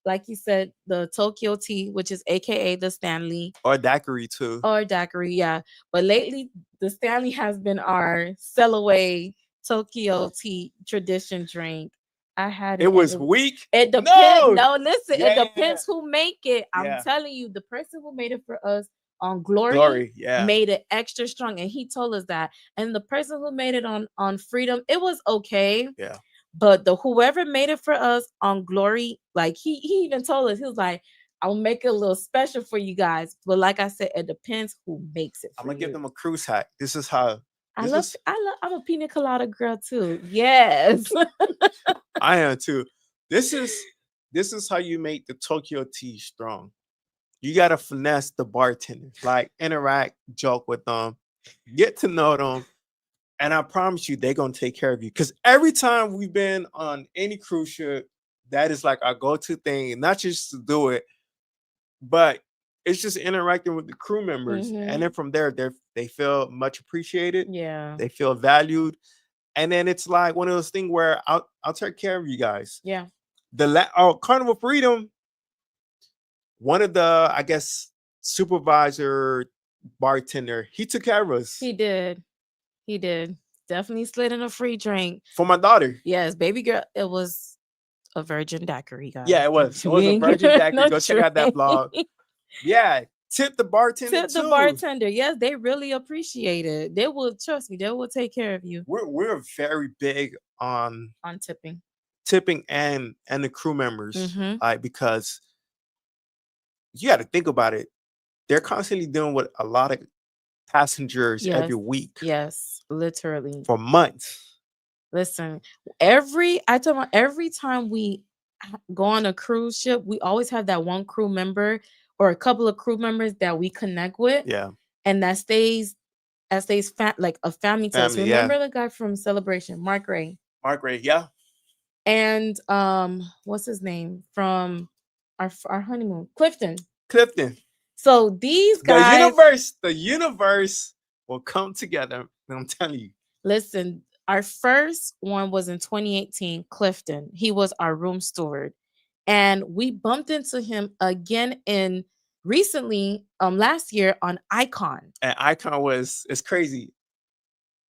like you said, the Tokyo tea, which is AKA the Stanley or daiquiri too. or daiquiri. Yeah, but lately the Stanley has been our sell away Tokyo tea tradition drink. I had It it, and was weak. it depends. No, No, listen, it yeah, depends who make it. I'm yeah. telling you, the person who made it for us on Glory Glory, yeah, made it extra strong, and he told us that. And the person who made it on Freedom, it was okay. yeah. But the whoever made it for us on Glory, like he even told us, he was like, I'll make it a little special for you guys. But like I said, it depends who makes it I'm for gonna give you. them a cruise hack. This is how. I This love is. I love I'm a pina colada girl too. Yes. I am too. This is this is how you make the Tokyo tea strong. You gotta finesse the bartender, like interact, joke with them, get to know them, and I promise you, they're gonna take care of you. Because every time we've been on any cruise ship, that is like our go-to thing, not just to do it, but it's just interacting with the crew members, and then Hmm. from there, they feel much appreciated, Yeah. they feel valued, and then it's like one of those things where I'll take care of you guys. Yeah. Carnival Freedom, one of the, I guess, supervisor bartender, he took care of us He did. He did. Definitely slid in a free drink. for my daughter. Yes, baby girl. It was a virgin daiquiri, guys. Yeah, it was. It We was a ain't Virgin giving Daiquiri. no Go check out that drink. vlog. Yeah, tip the bartender Tip the too. bartender. Yes, they really appreciate it. They will, trust me, they will take care of you We're very big on on tipping. tipping and the crew members, Mm-hmm. like, because you got to think about it. They're constantly dealing with a lot of passengers every Yes. week Yes. Literally. for months. Listen, every time we go on a cruise ship, we always have that one crew member or a couple of crew members that we connect with, Yeah, and that stays like a family to us. family. Yeah, Remember the guy from Celebration, Mark Ray, Margaret. Yeah, and what's his name from our honeymoon, Clifton. Clifton. So these The guys, universe will come together. I'm telling you. listen. Our first one was in 2018. Clifton. He was our room steward, and we bumped into him again in recently last year on Icon. And Icon was, it's crazy.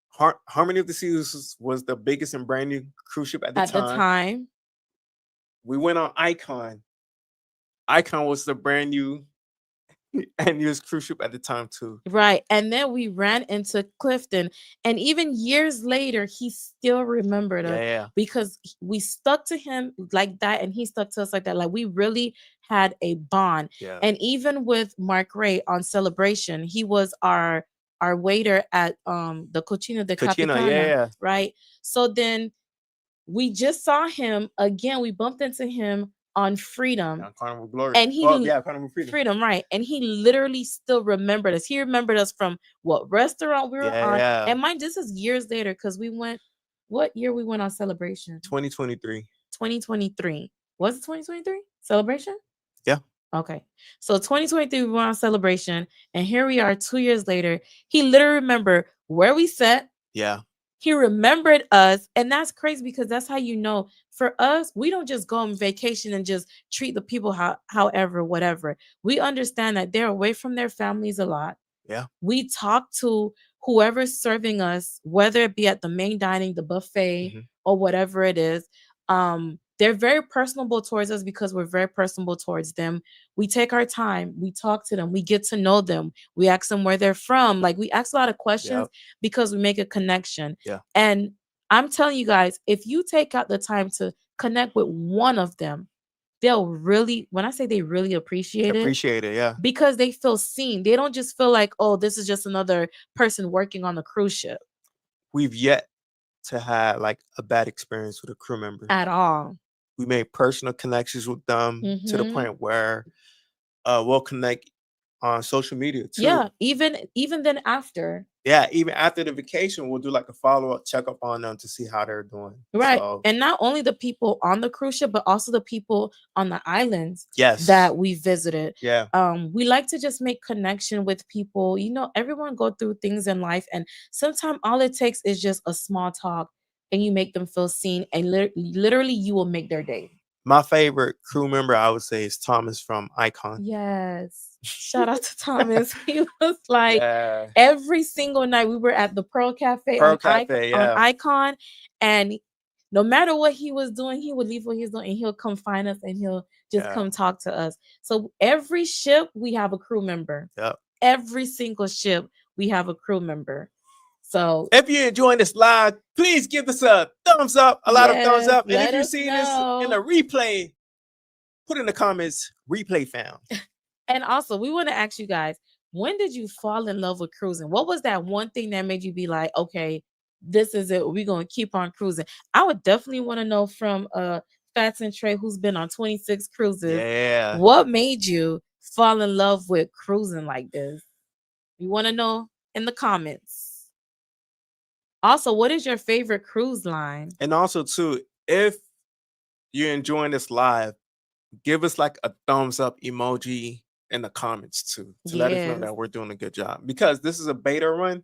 Harmony of the Seas was the biggest and brand new cruise ship at the At the time. time. We went on Icon. Icon was the brand new. And he was cruise ship at the time too. Right. And then we ran into Clifton. And even years later, he still remembered Yeah, us yeah, because we stuck to him like that and he stuck to us like that. Like we really had a bond. yeah. And even with Mark Ray on Celebration, he was our waiter at the Cocina de Kachina, yeah, Capitana, yeah. right? So then we just saw him again. We bumped into him on Freedom, Carnival Glory. and Oh, yeah, Carnival Freedom. Freedom, right? And he literally still remembered us. He remembered us from what restaurant we were Yeah, on. yeah. And mind, this is years later because we went. What year we went on Celebration? 2023. 2023. Was it 2023 Celebration? Yeah. Okay. So 2023 we went on Celebration, and here we are 2 years later. He literally remembered where we sat. Yeah. He remembered us, and that's crazy because that's how you know. For us, we don't just go on vacation and just treat the people however, whatever. We understand that they're away from their families a lot. Yeah. We talk to whoever's serving us, whether it be at the main dining, the buffet, Mhm. or whatever it is. They're very personable towards us because we're very personable towards them. We take our time, we talk to them, we get to know them, we ask them where they're from. Like we ask a lot of questions Yep. because we make a connection. Yeah. And I'm telling you guys, if you take out the time to connect with one of them, they'll really, when I say they really appreciate it, Appreciate it. Yeah. because they feel seen. They don't just feel like, oh, this is just another person working on the cruise ship We've yet to have like a bad experience with a crew member. at all. We made personal connections with them to the Hmm. point where we'll connect on social media too. Yeah, even then after. Yeah, even after the vacation, we'll do like a follow-up checkup on them to see how they're doing. Right. So And not only the people on the cruise ship, but also the people on the islands yes. that we visited. Yeah. We like to just make connection with people. You know, everyone go through things in life, and sometimes all it takes is just a small talk, and you make them feel seen, and literally you will make their day. My favorite crew member, I would say, is Thomas from Icon. Yes. Shout out to Thomas. He was like Yeah. every single night we were at the Pearl Cafe Pearl on Cafe, on yeah. Icon, and no matter what he was doing, he would leave what he's doing and he'll come find us and he'll just Yeah. come talk to us. So every ship we have a crew member. Yep. Every single ship we have a crew member. So If you're enjoying this live, please give us a thumbs up, a lot of thumbs yes, up. And if let you're us seeing this in a know. replay, put in the comments, replay found. And also, we want to ask you guys, when did you fall in love with cruising? What was that one thing that made you be like, okay, this is it. We're going to keep on cruising. I would definitely want to know from Fats and Trey, who's been on 26 cruises. Yeah. What made you fall in love with cruising like this? We want to know in the comments. Also, what is your favorite cruise line? And also, too, if you're enjoying this live, give us like a thumbs up emoji in the comments too to let us know Yes. that we're doing a good job, because this is a beta run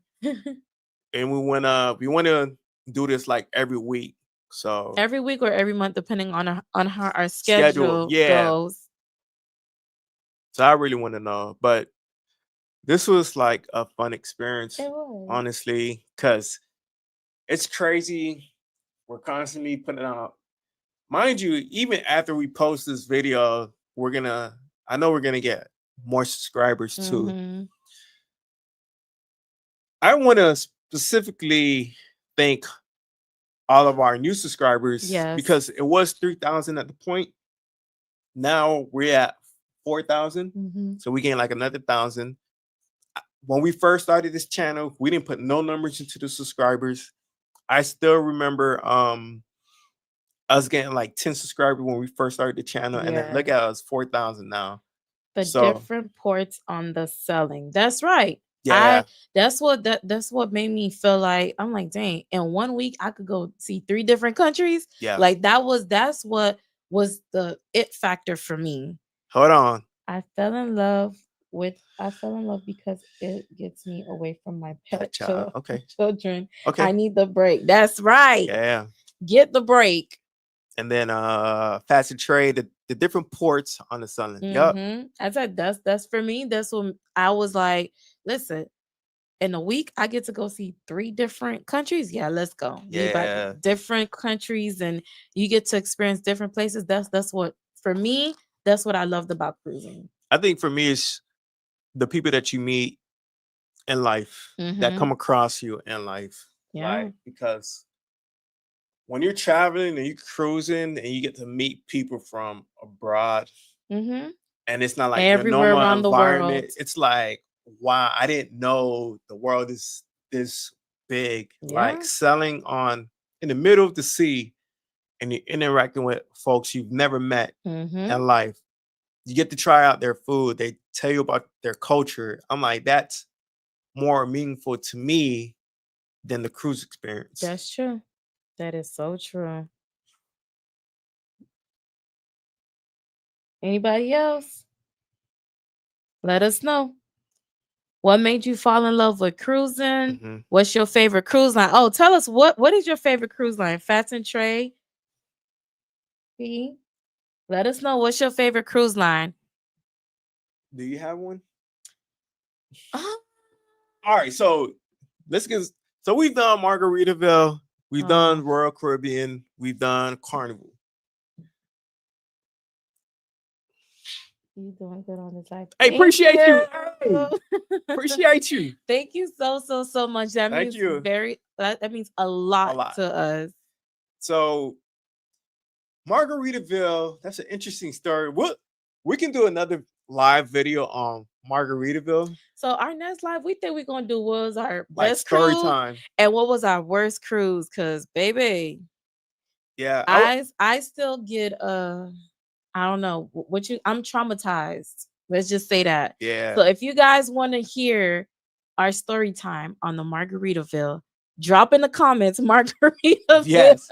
and we wanna do this like every week. So Every week or every month, depending on how our schedule yeah. goes. So I really want to know, but this was like a fun experience, It was. honestly, because it's crazy. We're constantly putting out, mind you, even after we post this video, I know we're gonna get more subscribers too. Mhm. I want to specifically thank all of our new subscribers, Yes. because it was 3,000 at the point. Now we're at 4,000. Mhm. So we gained like another 1,000. When we first started this channel, we didn't put no numbers into the subscribers. I still remember us getting like 10 subscribers when we first started the channel. And then look Yes. at us, 4,000 now. The So different ports on the selling. That's right. yeah, That's what made me feel like I'm like, dang, in 1 week I could go see 3 different countries. yeah. Like that's what was the it factor for me. Hold on. I fell in love because it gets me away from my pet Child. Okay. children. Okay. I need the break. That's right. Yeah. Get the break. And then Fast and Trade, the different ports on the selling. Yep. I said that's for me. That's what I was like. Listen, in a week I get to go see 3 different countries. Yeah, let's go. We about Yeah. different countries, and you get to experience different places. That's what for me. That's what I loved about cruising. I think for me, it's the people that you meet in life, that Mm-hmm. come across you in life. Yeah. Like, because when you're traveling and you're cruising and you get to meet people from abroad, Mm-hmm. and it's not like your Everywhere normal around the world. environment, it's like, wow, I didn't know the world is this big. Like Yeah. selling on in the middle of the sea and you're interacting with folks you've never met Mm-hmm. in life. You get to try out their food. They tell you about their culture. I'm like, that's more meaningful to me than the cruise experience. That's true. That is so true. Anybody else? Let us know. What made you fall in love with cruising? Hmm. What's your favorite cruise line? Oh, tell us what is your favorite cruise line? Fats and Trey. P. Let us know what's your favorite cruise line. Do you have one? Uh, All right, so let's get. So we've done Margaritaville, we've done oh, Royal Caribbean, we've done Carnival. you doing good on this life. Hey, Thank appreciate you. you. Hey, appreciate you. Thank you so much. That Thank means you that means a a lot lot. to us. So Margaritaville, that's an interesting story. What we can do another live video on Margaritaville, So our next live, we think we're gonna do was our like best story cruise time. and what was our worst cruise. Cause baby, Yeah, I still get I don't know what you I'm traumatized. Let's just say that. yeah, So if you guys want to hear our story time on the Margaritaville, drop in the comments Margaritaville. yes.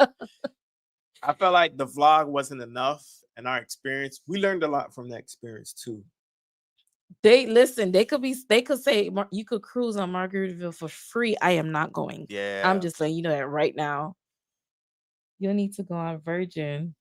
I felt like the vlog wasn't enough and our experience. We learned a lot from that experience too. They listen, they could say you could cruise on Margaritaville for free. I am not going. I'm Yeah, just letting you know that right now. You'll need to go on Virgin.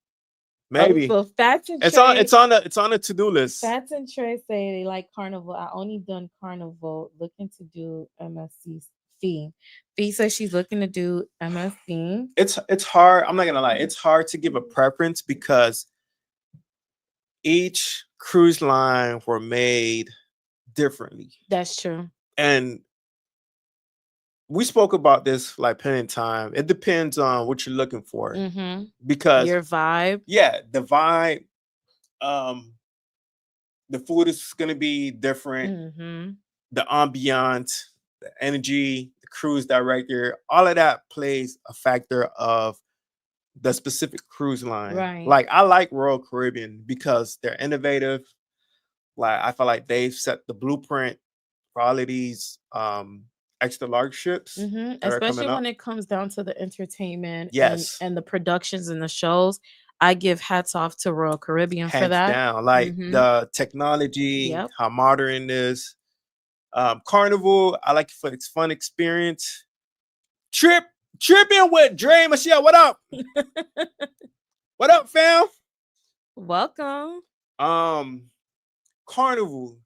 Oh, maybe so Fats and it's on. Trey. It's on the to do list. Fats and Trey say they like Carnival. I only done Carnival. Looking to do MSC fee. Fee says she's looking to do MSC. It's hard. I'm not gonna lie. It's hard to give a preference because each cruise line were made differently, That's true. and we spoke about this like plenty of time. It depends on what you're looking for Mm-hmm. because Your vibe. yeah, the vibe, um, the food is gonna be different. Mm-hmm. The ambiance, the energy, the cruise director, all of that plays a factor of the specific cruise line. Right. Like I like Royal Caribbean because they're innovative. Like I feel like they've set the blueprint for all of these extra large ships Mm-hmm. that are Especially coming when up. it comes down to the entertainment Yes, and the productions and the shows. I give hats off to Royal Caribbean for hands that. down. Like Mm-hmm. the technology, Yep. how modern it is. Carnival, I like it for its fun experience. Trip, tripping with Dre Michelle. What up? What up, fam? Welcome. Um, Carnival.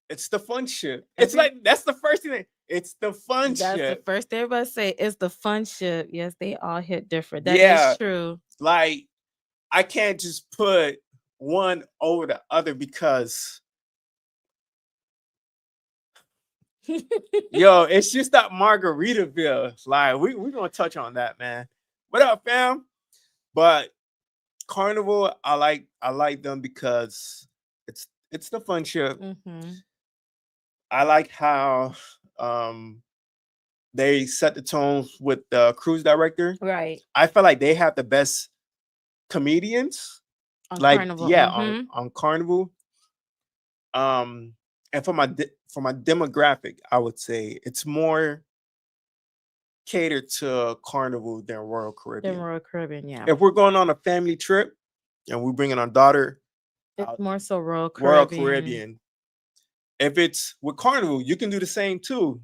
It's the fun shit. It's Every like that's the first thing. It's the fun That's the shit. first thing everybody say. It's the fun ship. Yes, they all hit different. That is Yeah, true. like I can't just put one over the other because yo, it's just that Margaritaville. Like we gonna touch on that, man. What up, fam? But Carnival, I like them because it's the fun ship. Mm-hmm. I like how um they set the tone with the cruise director. Right. I feel like they have the best comedians. On Like Carnival. yeah, Mm-hmm. on Carnival. Um, and for my demographic, I would say it's more catered to Carnival than Royal Then Caribbean. Royal Caribbean, yeah. If we're going on a family trip and we're bringing our daughter It's out, more so Royal Royal Caribbean. Caribbean. If it's with Carnival, you can do the same too.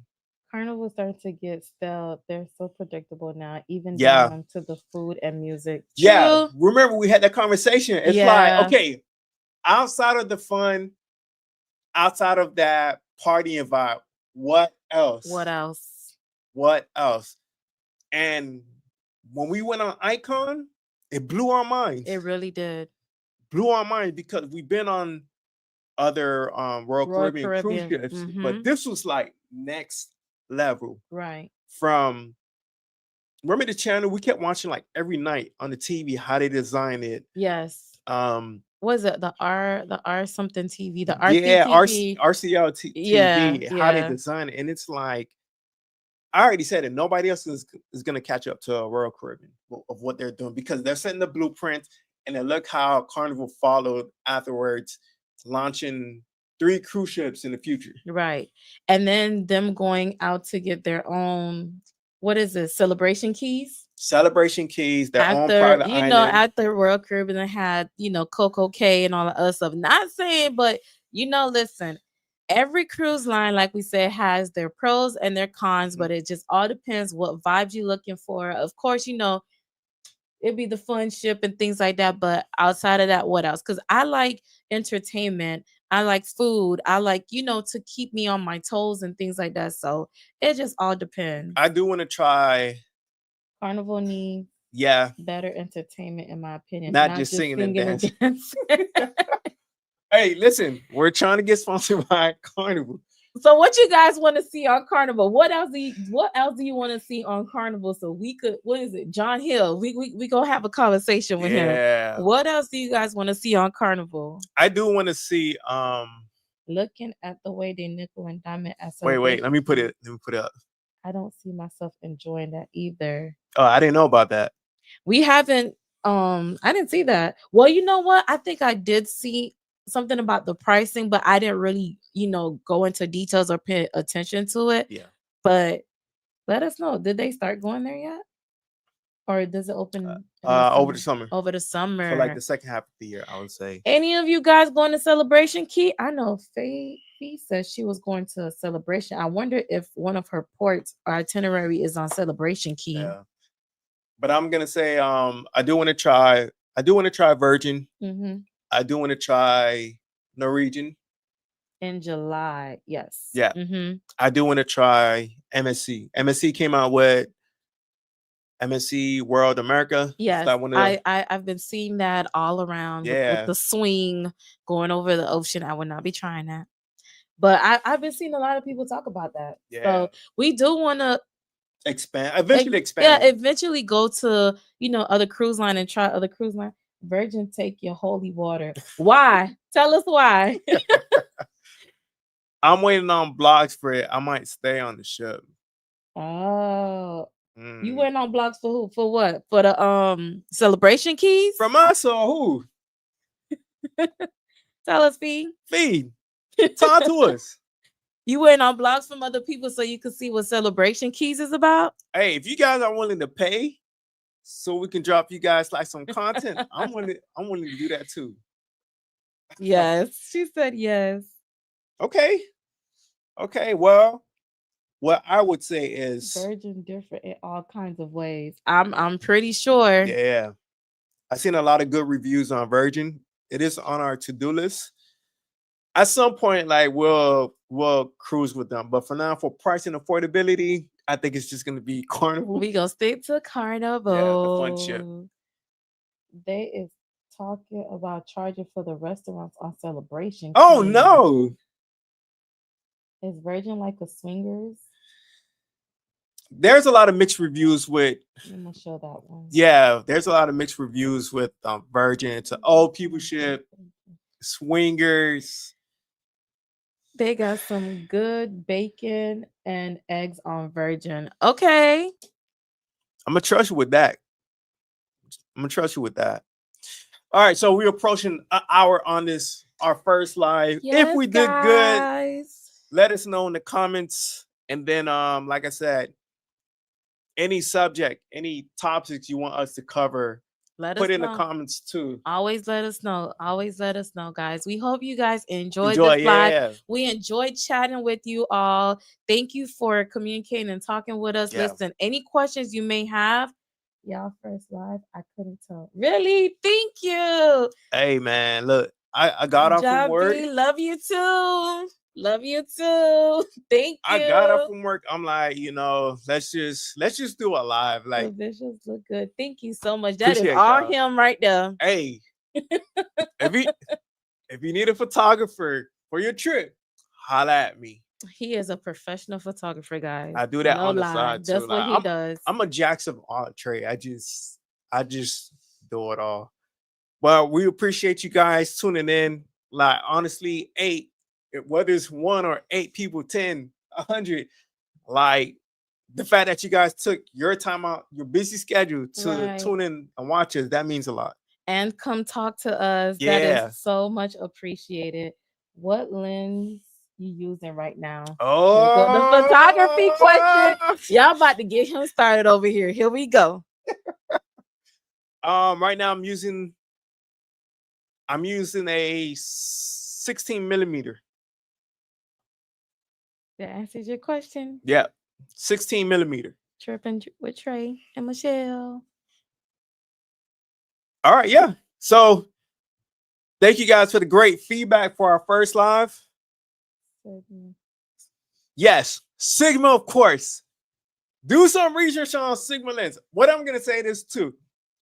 Carnival starting to get stale. They're so predictable now, even Yeah, down to the food and music. yeah. True. Remember we had that conversation. It's like Yeah. okay, outside of the fun, outside of that partying vibe, what What else? else? What else? And when we went on Icon, it blew our minds. It really did. Blew our minds because we've been on other Royal Royal Caribbean cruise Caribbean. ships, but Mm-hmm. this was like next level. Right. From remember the channel we kept watching like every night on the TV how they design it. Yes. Um, Was it the R something TV, the yeah, RCTV? RCL Yeah, TV, how they yeah. design it, and it's like I already said it. Nobody else is going to catch up to Royal Caribbean of what they're doing because they're setting the blueprint, and then look how Carnival followed afterwards, launching 3 cruise ships in the future. Right. And then them going out to get their own, what is it, celebration keys? Celebration Keys, their own After, private island. after Royal Caribbean had, Coco K and all the other stuff. Not saying, but listen, every cruise line, like we said, has their pros and their cons, but it just all depends what vibes you're looking for. Of course, it'd be the fun ship and things like that. But outside of that, what else? Because I like entertainment. I like food. I like, to keep me on my toes and things like that. So it just all depends. I do want to try. Carnival needs better entertainment, in my opinion. Not just singing and dancing. dancing. Hey, listen, we're trying to get sponsored by Carnival. So what you guys want to see on Carnival? What else do you want to see on Carnival? So we could, what is it? John Hill. We gonna have a conversation with him. What else do you guys want to see on Carnival? I do want to see looking at the way they nickel and diamond as wait, let me put it up. I don't see myself enjoying that either. Oh, I didn't know about that. We haven't I didn't see that. Well, you know what? I think I did see something about the pricing, but I didn't really, go into details or pay attention to it. Yeah. But let us know. Did they start going there yet? Or does it open over the summer? Over the summer. For like the second half of the year, I would say. Any of you guys going to Celebration Key? I know Faye says she was going to a celebration. I wonder if one of her ports or itinerary is on Celebration Key. Yeah. But I'm gonna say I do want to try Virgin. Mm-hmm. I do want to try Norwegian in July. Yes. Yeah. Mm-hmm. I do want to try MSC. MSC came out with MSC World America. Yes. I've been seeing that all around with the swing going over the ocean. I would not be trying that. But I've been seeing a lot of people talk about that. Yeah. So we do want to eventually expand. Yeah, eventually go to, other cruise line and try other cruise line. Virgin take your holy water. Why? Tell us why. I'm waiting on blogs for it. I might stay on the ship. Oh. You waiting on blogs for who? For what? For the Celebration Keys? From us or who? Tell us, Feed. Talk to us. You waiting on blogs from other people so you can see what Celebration Keys is about? Hey, if you guys are willing to pay so we can drop you guys like some content, I'm willing to do that too. Yes. She said yes. Okay. Well, what I would say is Virgin different in all kinds of ways. I'm pretty sure. Yeah. I've seen a lot of good reviews on Virgin. It is on our to-do list. At some point, like we'll cruise with them. But for now, for price and affordability, I think it's just gonna be Carnival. We gonna stick to Carnival. Yeah, the fun ship. They is talking about charging for the restaurants on Celebration. Oh no. Is Virgin like a swingers? There's a lot of mixed reviews with. I'm gonna show that one. Yeah, there's a lot of mixed reviews with Virgin. It's an old people ship, swingers. They got some good bacon and eggs on Virgin. Okay. I'm gonna trust you with that. All right, so we're approaching an hour on this, our first live. Yes, if we did good, let us know in the comments. And then, like I said, any subject, any topics you want us to cover, put in the comments too. Always let us know. Guys. We hope you guys enjoyed this live. Yeah. We enjoyed chatting with you all. Thank you for communicating and talking with us. Yeah. Listen, any questions you may have, y'all first live, I couldn't tell. Really? Thank you. Hey man, look, I got off from work. Love you too. Thank you. I got up from work. I'm like, let's just do a live. Like the visuals look good. Thank you so much. That is all him right there. Hey, if if you need a photographer for your trip, holla at me. He is a professional photographer, guys. I do that No on the lie. side too. That's what Like he does. I'm a Jackson of all trade. I just do it all. Well, we appreciate you guys tuning in. Like honestly, whether it's one or eight people, 10, 100, like the fact that you guys took your time out, your busy schedule to Right. tune in and watch us, that means a lot. And come talk to us. That Yeah. is so much appreciated. What lens you using right now? Here Oh, go the photography question. Y'all about to get him started over here. Here we go. Right now I'm using a 16 millimeter. That answers your question. Yeah, 16 millimeter. Tripping with Trey and Michelle. All right, yeah. So thank you guys for the great feedback for our first live. Yes, Sigma, of course. Do some research on Sigma lens. What I'm gonna say this too.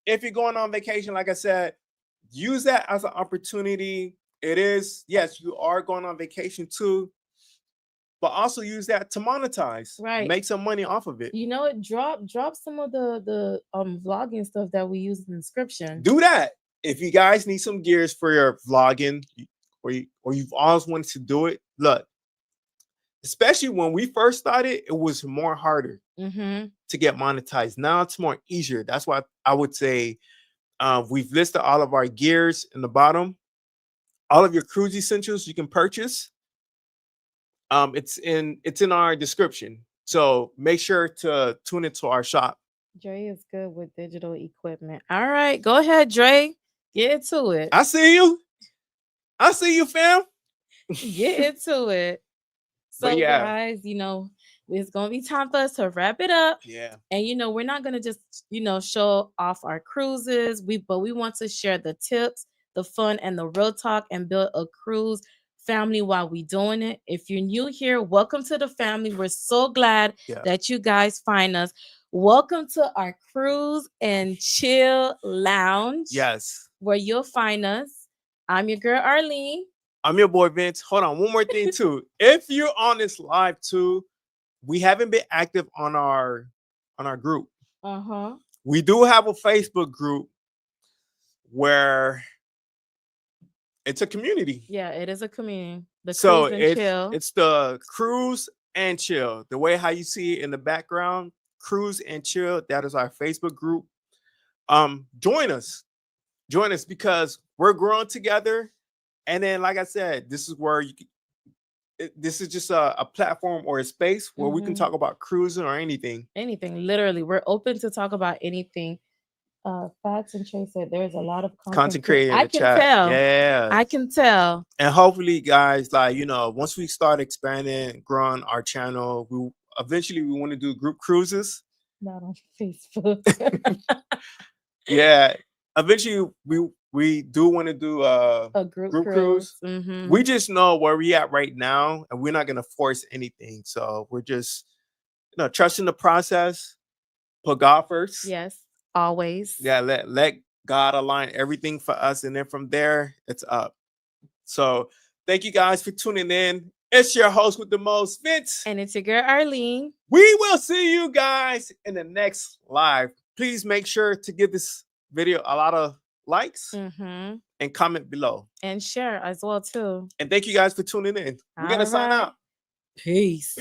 If you're going on vacation, like I said, use that as an opportunity. It is, yes, you are going on vacation too, but also use that to monetize, Right. make some money off of it. You know what? Drop some of the vlogging stuff that we use in the description. Do that. If you guys need some gears for your vlogging, or you've always wanted to do it, look. Especially when we first started, it was more harder to get monetized. Now it's more easier. That's why I would say we've listed all of our gears in the bottom. All of your cruise essentials you can purchase. It's in our description. So make sure to tune into our shop. Dre is good with digital equipment. All right, go ahead, Dre. Get into it. I see you, fam. Get into it. So, yeah. guys, it's going to be time for us to wrap it up. Yeah. And, we're not going to just, show off our cruises. But we want to share the tips, the fun, and the real talk and build a cruise family while we doing it. If you're new here, welcome to the family. We're so glad that you guys find us. Welcome to our cruise and chill lounge. Yes. Where you'll find us. I'm your girl, Arlene. I'm your boy, Vince. Hold on. One more thing, too. If you're on this live, too, we haven't been active on our group. We do have a Facebook group where it's a community. Yeah, it is a community. It's the cruise and chill. The way how you see it in the background, cruise and chill. That is our Facebook group. Join us because we're growing together. And then, like I said, this is where this is just a platform or a space where we can talk about cruising or anything. Anything, literally. We're open to talk about anything. Facts and Trey said there's a lot of content created. I can tell. Yeah, I can tell. And hopefully, guys, once we start expanding, growing our channel, we want to do group cruises. Not on Facebook. Yeah, eventually we do want to do a group cruise. We just know where we at right now, and we're not gonna force anything. So we're just trusting the process. Put God first. Yes, always. Yeah, let God align everything for us, and then from there it's up. So thank you guys for tuning in. It's your host with the most, Vince, and it's your girl Arlene. We will see you guys in the next live. Please make sure to give this video a lot of likes and comment below and share as well too. And thank you guys for tuning in. We're gonna sign out. Peace.